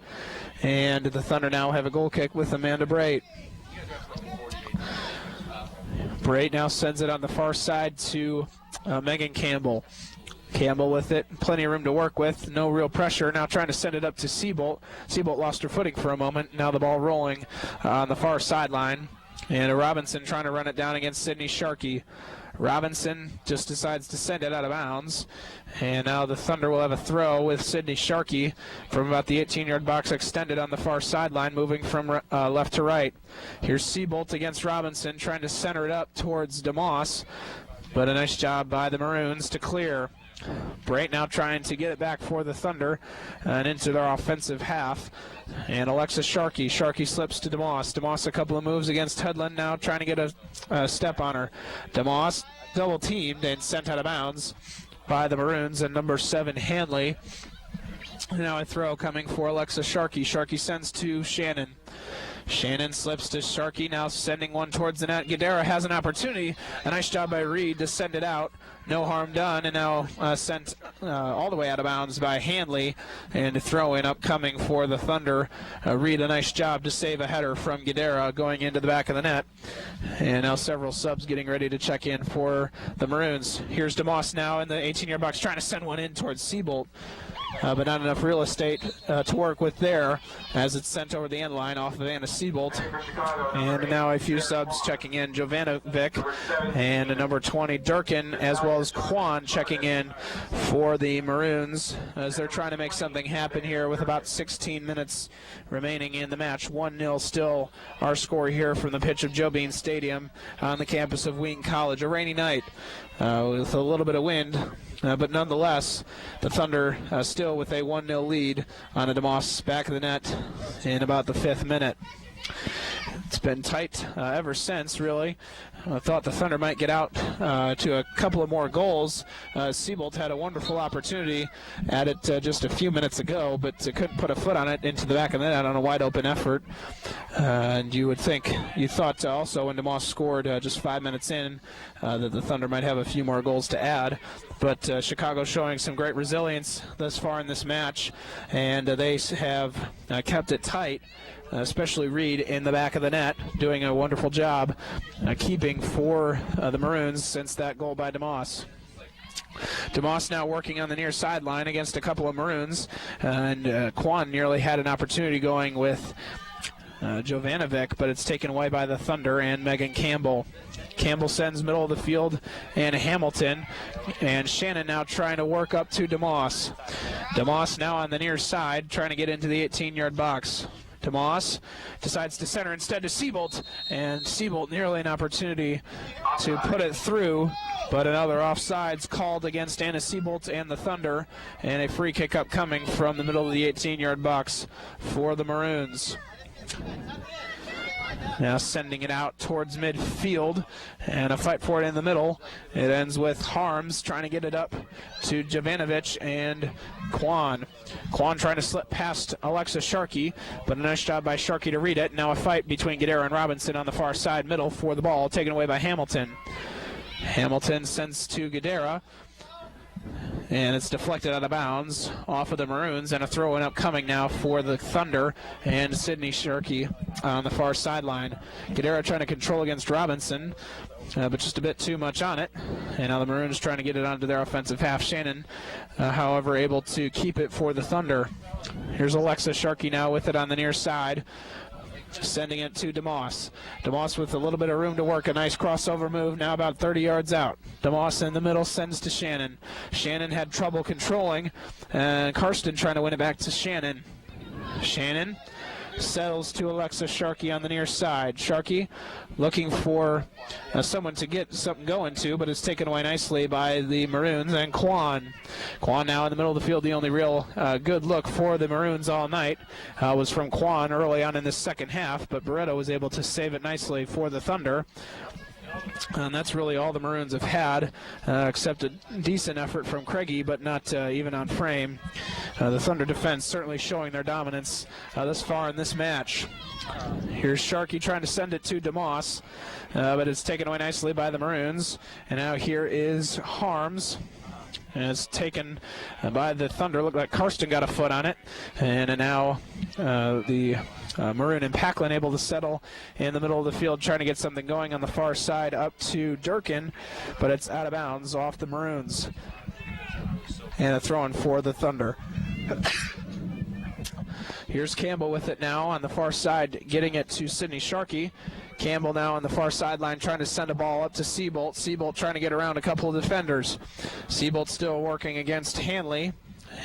And the Thunder now have a goal kick with Amanda Brait. Brait now sends it on the far side to Megan Campbell. Campbell with it, plenty of room to work with, no real pressure. Now trying to send it up to Seabolt. Seabolt lost her footing for a moment. Now the ball rolling on the far sideline. And Robinson trying to run it down against Sydney Sharkey. Robinson just decides to send it out of bounds. And now the Thunder will have a throw with Sydney Sharkey from about the 18-yard box extended on the far sideline, moving from left to right. Here's Seabolt against Robinson, trying to center it up towards DeMoss. But a nice job by the Maroons to clear. Brait now trying to get it back for the Thunder and into their offensive half. And Alexa Sharkey. Sharkey slips to DeMoss. DeMoss a couple of moves against Hedlund, now trying to get a step on her. DeMoss double teamed and sent out of bounds by the Maroons and number 7 Hanley. Now a throw coming for Alexa Sharkey. Sharkey sends to Shannon. Shannon slips to Sharkey, now sending one towards the net. Gadara has an opportunity. A nice job by Reed to send it out. No harm done, and now sent all the way out of bounds by Hanley. And a throw-in upcoming for the Thunder. Reed, a nice job to save a header from Gadara going into the back of the net. And now several subs getting ready to check in for the Maroons. Here's DeMoss now in the 18-yard box trying to send one in towards Seabolt. But not enough real estate to work with there as it's sent over the end line off of Anna Seabolt. And now a few subs checking in. Jovanovic and number 20 Durkin, as well as Kwan checking in for the Maroons as they're trying to make something happen here with about 16 minutes remaining in the match. 1-0 still our score here from the pitch of Joe Bean Stadium on the campus of Wheaton College. A rainy night with a little bit of wind. But nonetheless, the Thunder still with a 1-0 lead on a DeMoss back of the net in about the 5th minute. It's been tight ever since, really. I thought the Thunder might get out to a couple of more goals. Seabolt had a wonderful opportunity at it just a few minutes ago, but couldn't put a foot on it into the back of the net on a wide-open effort. And you thought also when DeMoss scored just 5 minutes in that the Thunder might have a few more goals to add. But Chicago showing some great resilience thus far in this match, and they have kept it tight. Especially Reed in the back of the net, doing a wonderful job keeping for the Maroons since that goal by DeMoss. DeMoss now working on the near sideline against a couple of Maroons, and Kwan nearly had an opportunity going with Jovanovic, but it's taken away by the Thunder and Megan Campbell. Campbell sends middle of the field and Hamilton, and Shannon now trying to work up to DeMoss. DeMoss now on the near side trying to get into the 18-yard box. DeMoss decides to center instead to Seabolt, and Seabolt nearly an opportunity to put it through, but another offsides called against Anna Seabolt and the Thunder, and a free kick upcoming from the middle of the 18-yard box for the Maroons. Now sending it out towards midfield, and a fight for it in the middle. It ends with Harms trying to get it up to Jovanovic and Kwan. Kwan trying to slip past Alexa Sharkey, but a nice job by Sharkey to read it. Now a fight between Gadara and Robinson on the far side middle for the ball, taken away by Hamilton. Hamilton sends to Gadara, and it's deflected out of bounds off of the Maroons, and a throw-in upcoming now for the Thunder and Sydney Sharkey on the far sideline. Gadara trying to control against Robinson, but just a bit too much on it. And now the Maroons trying to get it onto their offensive half. Shannon, however, able to keep it for the Thunder. Here's Alexa Sharkey now with it on the near side, sending it to DeMoss. DeMoss with a little bit of room to work. A nice crossover move, now about 30 yards out. DeMoss in the middle sends to Shannon. Shannon had trouble controlling, and Karsten trying to win it back to Shannon. Shannon settles to Alexis Sharkey on the near side. Sharkey looking for someone to get something going to, but it's taken away nicely by the Maroons and Quan. Quan now in the middle of the field. The only real good look for the Maroons all night was from Quan early on in the second half, but Barreto was able to save it nicely for the Thunder. And that's really all the Maroons have had, except a decent effort from Craigie, but not even on frame. The Thunder defense certainly showing their dominance thus far in this match. Here's Sharkey trying to send it to DeMoss, but it's taken away nicely by the Maroons. And now here is Harms. And it's taken by the Thunder. Looked like Karsten got a foot on it. And now the Maroon and Packlin able to settle in the middle of the field, trying to get something going on the far side up to Durkin, but it's out of bounds off the Maroons. And a throw-in for the Thunder. Here's Campbell with it now on the far side, getting it to Sidney Sharkey. Campbell now on the far sideline trying to send a ball up to Seabolt. Seabolt trying to get around a couple of defenders. Seabolt still working against Hanley.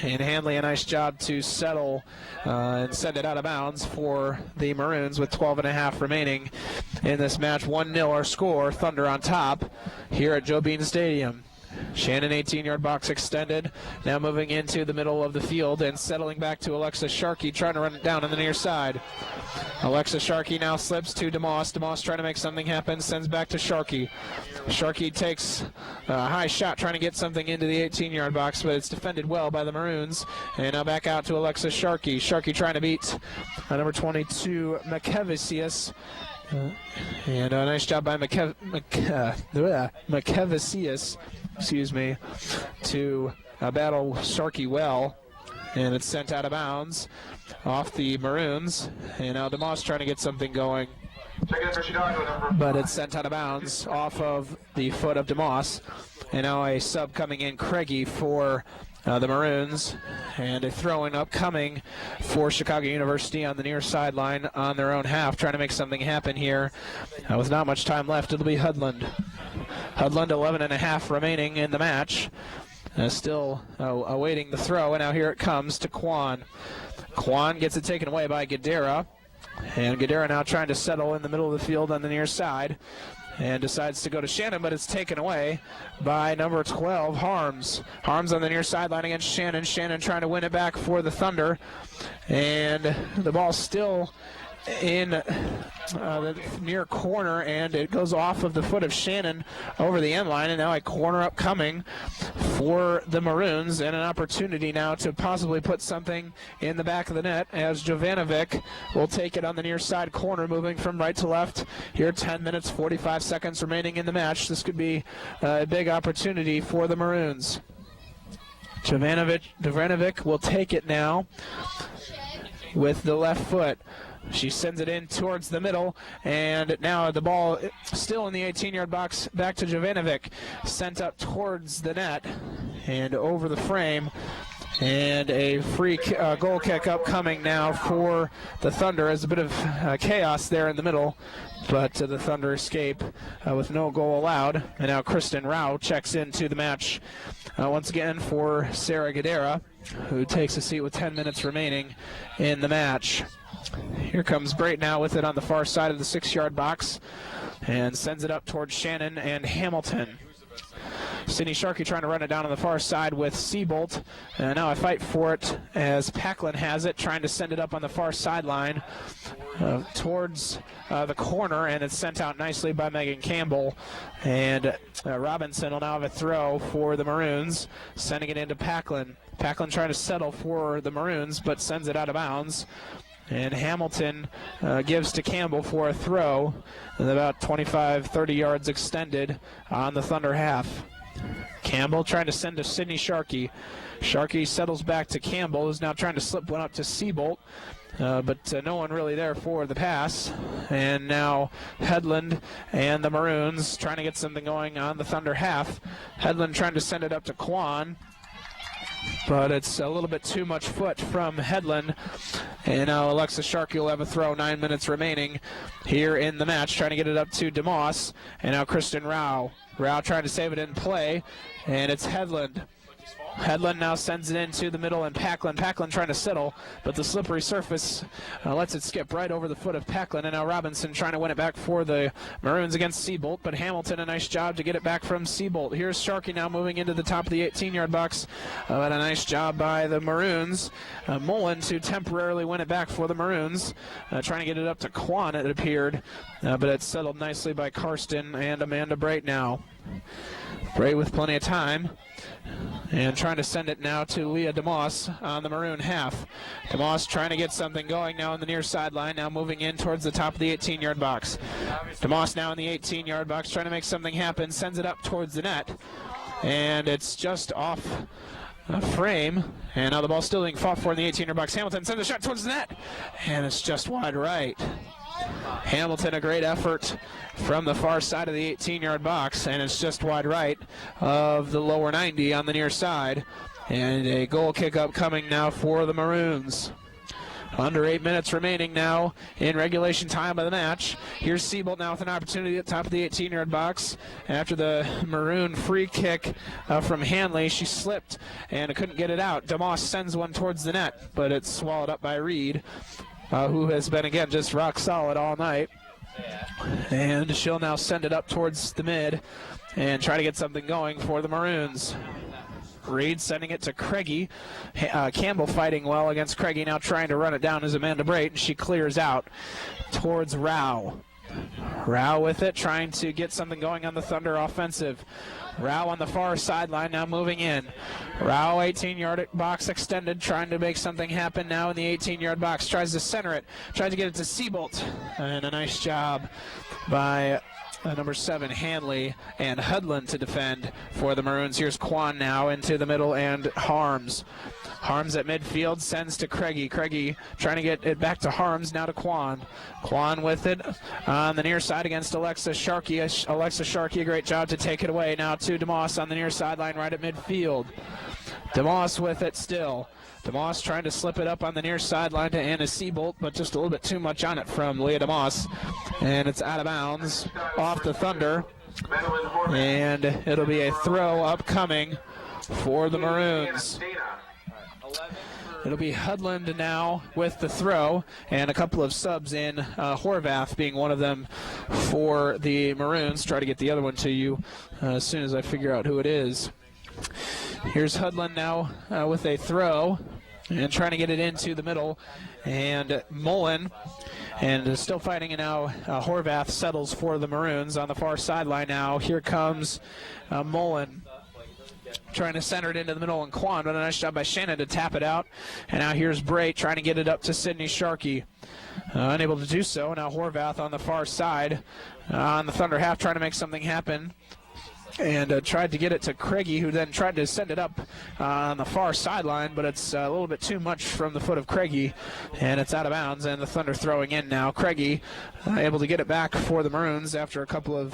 And Hanley a nice job to settle and send it out of bounds for the Maroons with 12.5 remaining in this match. 1-0 our score. Thunder on top here at Joe Bean Stadium. Shannon 18-yard box extended. Now moving into the middle of the field and settling back to Alexis Sharkey, trying to run it down on the near side. Alexis Sharkey now slips to DeMoss. DeMoss trying to make something happen, sends back to Sharkey. Sharkey takes a high shot, trying to get something into the 18-yard box, but it's defended well by the Maroons. And now back out to Alexis Sharkey. Sharkey trying to beat number 22, McKevicius. And a nice job by McKevicius, to battle Sharkey well. And it's sent out of bounds off the Maroons. And now DeMoss trying to get something going. But it's sent out of bounds off of the foot of DeMoss. And now a sub coming in, Craigie, for the Maroons. And a throw-in upcoming for Chicago University on the near sideline on their own half, trying to make something happen here. With not much time left, it'll be Hudland. Hudland 11.5 remaining in the match. Still awaiting the throw, and now here it comes to Quan. Quan gets it taken away by Gadara. And Gadara now trying to settle in the middle of the field on the near side. And decides to go to Shannon, but it's taken away by number 12, Harms. Harms on the near sideline against Shannon. Shannon trying to win it back for the Thunder. And the ball still in the near corner, and it goes off of the foot of Shannon over the end line, and now a corner upcoming for the Maroons, and an opportunity now to possibly put something in the back of the net as Jovanovic will take it on the near side corner, moving from right to left. Here 10 minutes 45 seconds remaining in the match. This could be a big opportunity for the Maroons. Jovanovic will take it now with the left foot. She sends it in towards the middle, and now the ball still in the 18-yard box back to Jovanovic, sent up towards the net and over the frame, and a free goal kick upcoming now for the Thunder. There's a bit of chaos there in the middle, but the Thunder escape with no goal allowed. And now Kristen Rao checks into the match once again for Sarah Gadara, who takes a seat with 10 minutes remaining in the match. Here comes Brait now with it on the far side of the 6-yard box and sends it up towards Shannon and Hamilton. Sidney Sharkey trying to run it down on the far side with Seabolt. Now a fight for it as Packlin has it, trying to send it up on the far sideline towards the corner, and it's sent out nicely by Megan Campbell. And Robinson will now have a throw for the Maroons, sending it into Packlin. Packlin trying to settle for the Maroons, but sends it out of bounds. And Hamilton gives to Campbell for a throw, and about 25-30 yards extended on the Thunder half. Campbell trying to send to Sidney Sharkey. Sharkey settles back to Campbell, who's now trying to slip one up to Seabolt, but no one really there for the pass. And now Headland and the Maroons trying to get something going on the Thunder half. Headland trying to send it up to Quan, but it's a little bit too much foot from Headland. And now Alexis Sharkey will have a throw, 9 minutes remaining here in the match, trying to get it up to DeMoss. And now Kristen Rao. Rao trying to save it in play, and it's Headland. Hedlund now sends it into the middle, and Packlin trying to settle, but the slippery surface lets it skip right over the foot of Packlin, and now Robinson trying to win it back for the Maroons against Seabolt, but Hamilton a nice job to get it back from Seabolt. Here's Sharkey now moving into the top of the 18-yard box, but a nice job by the Maroons. Mullen to temporarily win it back for the Maroons, trying to get it up to Quan, it appeared, but it's settled nicely by Karsten and Amanda Brait now. Brait with plenty of time, and trying to send it now to Leah DeMoss on the Maroon half. DeMoss trying to get something going now on the near sideline, now moving in towards the top of the 18-yard box. DeMoss now in the 18-yard box trying to make something happen, sends it up towards the net, and it's just off a frame, and now the ball still being fought for in the 18-yard box. Hamilton sends a shot towards the net, and it's just wide right. Hamilton, a great effort from the far side of the 18-yard box, and it's just wide right of the lower 90 on the near side, and a goal kick up coming now for the Maroons. Under 8 minutes remaining now in regulation time of the match. Here's Seabolt now with an opportunity at the top of the 18-yard box. After the Maroon free kick from Hanley, she slipped and couldn't get it out. DeMoss sends one towards the net, but it's swallowed up by Reed, who has been, again, just rock solid all night. And she'll now send it up towards the mid and try to get something going for the Maroons. Reed sending it to Craigie. Campbell fighting well against Craigie, now trying to run it down as Amanda Brait, and she clears out towards Rao. Rao with it, trying to get something going on the Thunder offensive. Rao on the far sideline, now moving in. Rao, 18-yard box extended, trying to make something happen now in the 18-yard box. Tries to center it, tries to get it to Seabolt. And a nice job by number 7, Hanley, and Hudlin to defend for the Maroons. Here's Quan now into the middle, and Harms. Harms at midfield, sends to Craigie. Craigie trying to get it back to Harms, now to Quan. Quan with it on the near side against Alexa Sharkey. Alexa Sharkey, a great job to take it away. Now to DeMoss on the near sideline right at midfield. DeMoss with it still. DeMoss trying to slip it up on the near sideline to Anna Seabolt, but just a little bit too much on it from Leah DeMoss. And it's out of bounds off the Thunder. And it'll be a throw upcoming for the Maroons. It'll be Hudland now with the throw, and a couple of subs in, Horvath being one of them for the Maroons. Try to get the other one to you as soon as I figure out who it is. Here's Hudland now with a throw and trying to get it into the middle, and Mullen, and still fighting, and now Horvath settles for the Maroons on the far sideline now. Here comes Mullen trying to center it into the middle, and Quan, but a nice job by Shannon to tap it out. And now here's Brait trying to get it up to Sydney Sharkey. Unable to do so. Now Horvath on the far side on the Thunder half trying to make something happen. And tried to get it to Craigie, who then tried to send it up on the far sideline, but it's a little bit too much from the foot of Craigie, and it's out of bounds, and the Thunder throwing in now. Craigie able to get it back for the Maroons after a couple of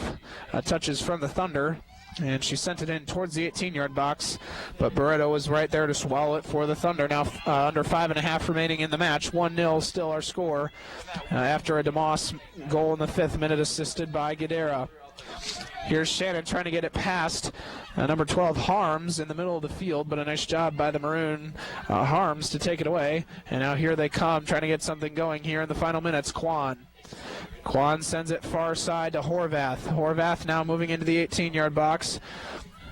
touches from the Thunder, and she sent it in towards the 18-yard box, but Barreto was right there to swallow it for the Thunder. Now under 5.5 remaining in the match, 1-0 still our score after a DeMoss goal in the 5th minute assisted by Guidera. Here's Shannon trying to get it past number 12, Harms, in the middle of the field, but a nice job by the Maroon Harms to take it away. And now here they come, trying to get something going here in the final minutes. Quan sends it far side to Horvath. Horvath now moving into the 18-yard box.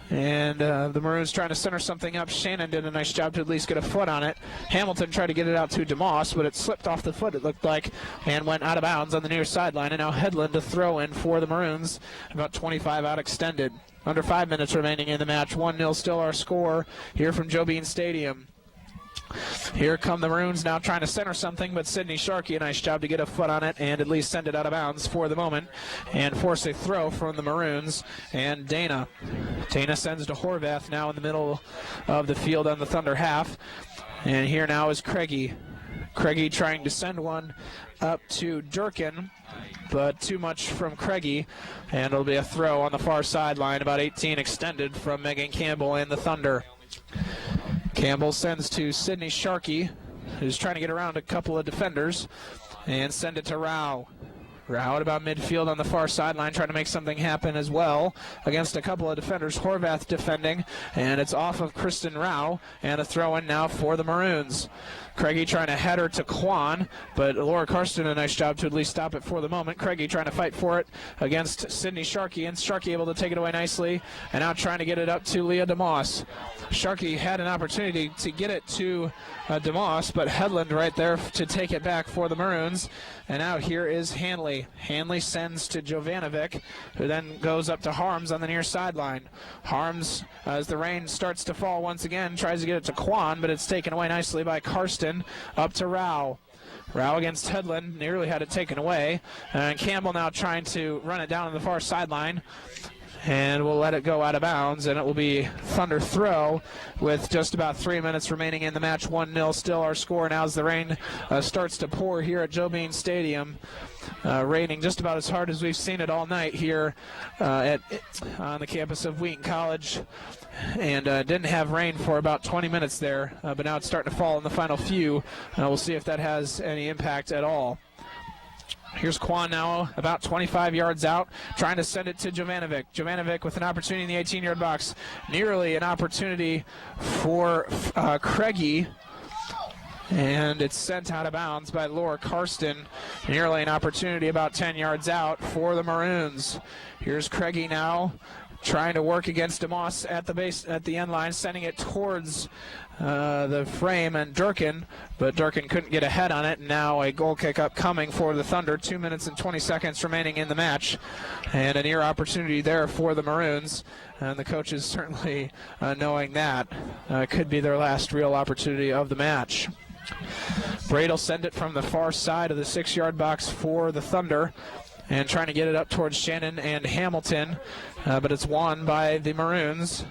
And the Maroons trying to center something up. Shannon did a nice job to at least get a foot on it. Hamilton tried to get it out to DeMoss, but it slipped off the foot, it looked like, and went out of bounds on the near sideline. And now Hedlund to throw in for the Maroons, about 25 out extended. Under 5 minutes remaining in the match. 1-0 still our score here from Joe Bean Stadium. Here come the Maroons now trying to center something, but Sydney Sharkey, a nice job to get a foot on it and at least send it out of bounds for the moment and force a throw from the Maroons. And Dana sends to Horvath now in the middle of the field on the Thunder half. And here now is Craigie. Craigie trying to send one up to Durkin, but too much from Craigie, and it'll be a throw on the far sideline, about 18 extended from Megan Campbell and the Thunder. Campbell sends to Sydney Sharkey, who's trying to get around a couple of defenders, and send it to Rao. Rao at about midfield on the far sideline, trying to make something happen as well against a couple of defenders. Horvath defending, and it's off of Kristen Rao, and a throw-in now for the Maroons. Craigie trying to header to Kwan, but Laura Karsten a nice job to at least stop it for the moment. Craigie trying to fight for it against Sydney Sharkey, and Sharkey able to take it away nicely, and now trying to get it up to Leah DeMoss. Sharkey had an opportunity to get it to DeMoss, but Headland right there to take it back for the Maroons. And now here is Hanley. Hanley sends to Jovanovic, who then goes up to Harms on the near sideline. Harms, as the rain starts to fall once again, tries to get it to Kwan, but it's taken away nicely by Karsten. Up to Rao. Rao against Headland, nearly had it taken away. And Campbell now trying to run it down on the far sideline. And we'll let it go out of bounds, and it will be Thunder throw with just about 3 minutes remaining in the match. 1-0 still our score now as the rain starts to pour here at Joe Bean Stadium. Raining just about as hard as we've seen it all night here on the campus of Wheaton College. And didn't have rain for about 20 minutes there, but now it's starting to fall in the final few. We'll see if that has any impact at all. Here's Kwan now, about 25 yards out, trying to send it to Jovanovic. Jovanovic with an opportunity in the 18-yard box. Nearly an opportunity for Craigie. And it's sent out of bounds by Laura Karsten. Nearly an opportunity about 10 yards out for the Maroons. Here's Craigie now, trying to work against DeMoss at the end line, sending it towards the frame and Durkin, but Durkin couldn't get ahead on it. And now a goal kick upcoming for the Thunder. 2 minutes and 20 seconds remaining in the match, and a near opportunity there for the Maroons. And the coaches certainly knowing that could be their last real opportunity of the match. Braid will send it from the far side of the 6-yard box for the Thunder, and trying to get it up towards Shannon and Hamilton, but it's won by the Maroons.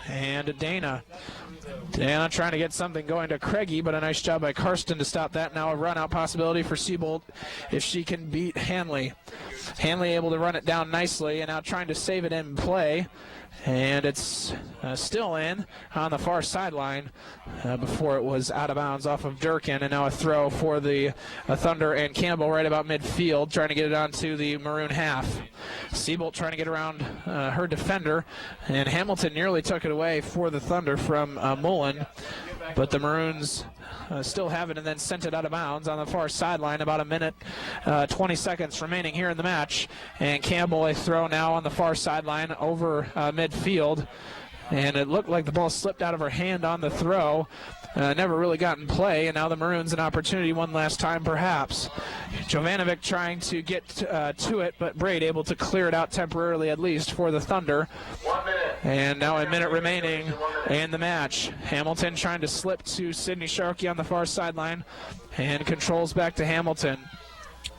And Dana trying to get something going to Craigie, but a nice job by Karsten to stop that. Now a run-out possibility for Siebold if she can beat Hanley. Hanley able to run it down nicely, and now trying to save it in play. And it's still in on the far sideline before it was out of bounds off of Durkin. And now a throw for the Thunder, and Campbell right about midfield trying to get it onto the Maroon half. Siebold trying to get around her defender, and Hamilton nearly took it away for the Thunder from Mullen. But the Maroons still have it, and then sent it out of bounds on the far sideline. About a minute, 20 seconds remaining here in the match. And Campbell a throw now on the far sideline over midfield. And it looked like the ball slipped out of her hand on the throw. Never really got in play, and now the Maroons an opportunity one last time perhaps. Jovanovic trying to get to it, but Braid able to clear it out temporarily at least for the Thunder. 1 minute. And now a minute remaining in the match. Hamilton trying to slip to Sydney Sharkey on the far sideline, and controls back to Hamilton.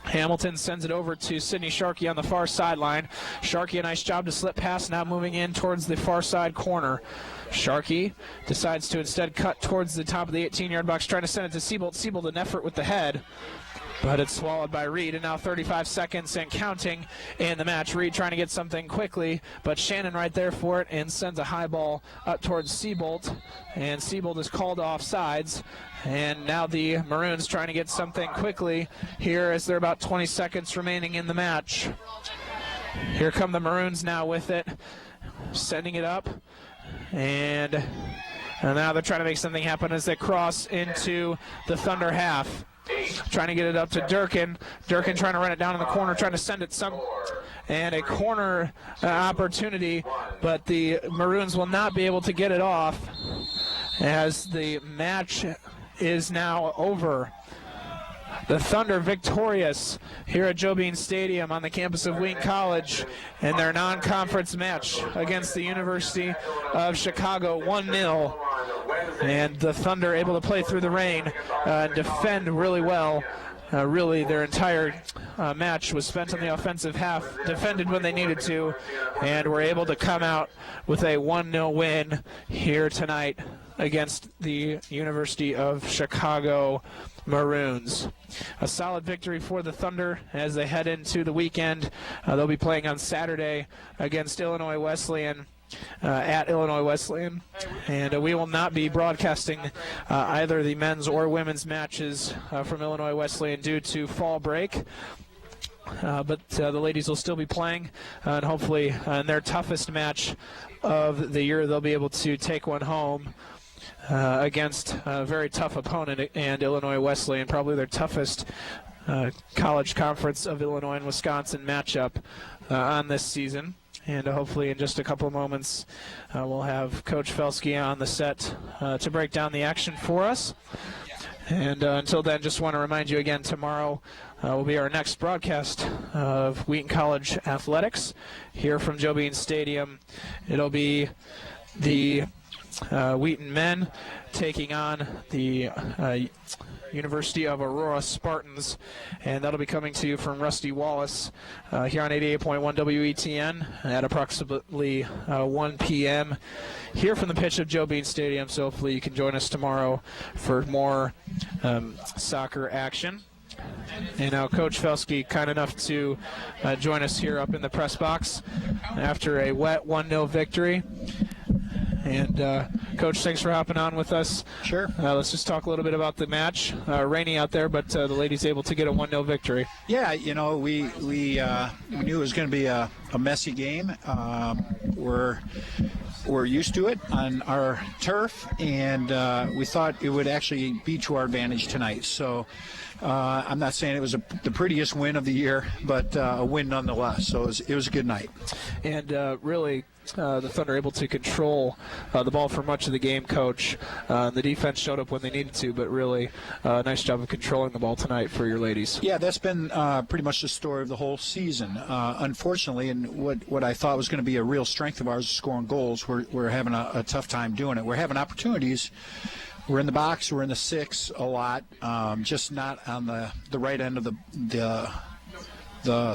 Hamilton sends it over to Sydney Sharkey on the far sideline. Sharkey, a nice job to slip past, now moving in towards the far side corner. Sharkey decides to instead cut towards the top of the 18-yard box, trying to send it to Siebold. Siebold an effort with the head, but it's swallowed by Reed, and now 35 seconds and counting in the match. Reed trying to get something quickly, but Shannon right there for it and sends a high ball up towards Siebold, and Siebold is called off sides. And now the Maroons trying to get something quickly here as there are about 20 seconds remaining in the match. Here come the Maroons now with it, sending it up, and now they're trying to make something happen as they cross into the Thunder half. Trying to get it up to Durkin. Durkin trying to run it down in the corner, trying to send it and a corner opportunity, but the Maroons will not be able to get it off as the match is now over. The Thunder victorious here at Joe Bean Stadium on the campus of Wheaton College in their non-conference match against the University of Chicago, 1-0. And the Thunder able to play through the rain, defend really well. Really, their entire match was spent on the offensive half, defended when they needed to, and were able to come out with a 1-0 win here tonight against the University of Chicago Maroons. A solid victory for the Thunder as they head into the weekend. They'll be playing on Saturday against Illinois Wesleyan. At Illinois Wesleyan, and we will not be broadcasting either the men's or women's matches from Illinois Wesleyan due to fall break. but the ladies will still be playing, and hopefully in their toughest match of the year, they'll be able to take one home against a very tough opponent and Illinois Wesleyan, probably their toughest college conference of Illinois and Wisconsin matchup on this season. And hopefully in just a couple of moments we'll have Coach Felsky on the set to break down the action for us. And until then, just want to remind you again, tomorrow will be our next broadcast of Wheaton College Athletics here from Joe Bean Stadium. It'll be the Wheaton men taking on the University of Aurora Spartans, and that'll be coming to you from Rusty Wallace here on 88.1 WETN at approximately 1 p.m. here from the pitch of Joe Bean Stadium. So hopefully you can join us tomorrow for more soccer action. And now Coach Felsky, kind enough to join us here up in the press box after a wet 1-0 victory. And Coach, thanks for hopping on with us. Sure. Let's just talk a little bit about the match. Rainy out there, but the ladies able to get a 1-0 victory. Yeah, you know, we knew it was going to be a messy game. We're used to it on our turf, and we thought it would actually be to our advantage tonight. So I'm not saying it was the prettiest win of the year, but a win nonetheless. So it was a good night. And really, the Thunder able to control the ball for much of the game, Coach. The defense showed up when they needed to, but really nice job of controlling the ball tonight for your ladies. Yeah, that's been pretty much the story of the whole season. Unfortunately, and what I thought was going to be a real strength of ours, scoring goals, we're having a tough time doing it. We're having opportunities. We're in the box, we're in the six a lot, just not on the right end of the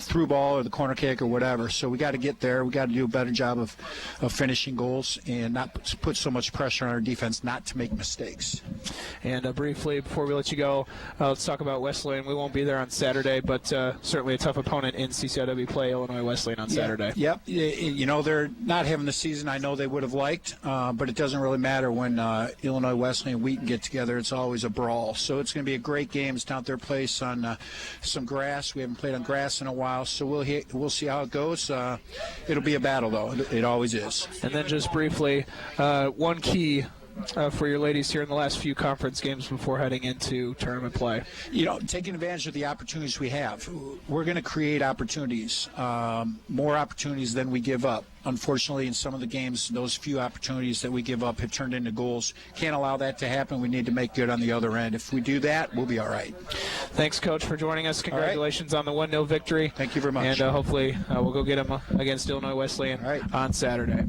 through ball or the corner kick or whatever. So we got to get there. We got to do a better job of finishing goals and not put so much pressure on our defense not to make mistakes. And briefly, before we let you go, let's talk about Wesleyan. We won't be there on Saturday, but certainly a tough opponent in CCIW play, Illinois Wesleyan on Saturday. Yep. You know, they're not having the season I know they would have liked, but it doesn't really matter when Illinois Wesleyan and Wheaton get together. It's always a brawl. So it's going to be a great game. It's down at their place on some grass. We haven't played on grass in a while, so we'll see how it goes. It'll be a battle, though. It always is. And then just briefly, one key for your ladies here in the last few conference games before heading into tournament play. You know, taking advantage of the opportunities we have. We're going to create opportunities, more opportunities than we give up. Unfortunately, in some of the games, those few opportunities that we give up have turned into goals. Can't allow that to happen. We need to make good on the other end. If we do that, we'll be all right. Thanks, Coach, for joining us. Congratulations on the 1-0 victory. Thank you very much. And hopefully we'll go get them against Illinois Wesleyan on Saturday.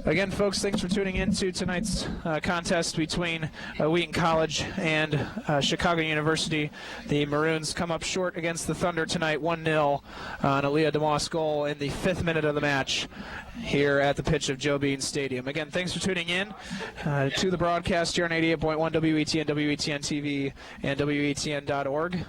Again, folks, thanks for tuning in to tonight's contest between Wheaton College and Chicago University. The Maroons come up short against the Thunder tonight, 1-0 on Aaliyah DeMoss goal in the 5th minute of the match here at the pitch of Joe Bean Stadium. Again, thanks for tuning in to the broadcast here on 88.1 WETN, WETN TV, and WETN.org.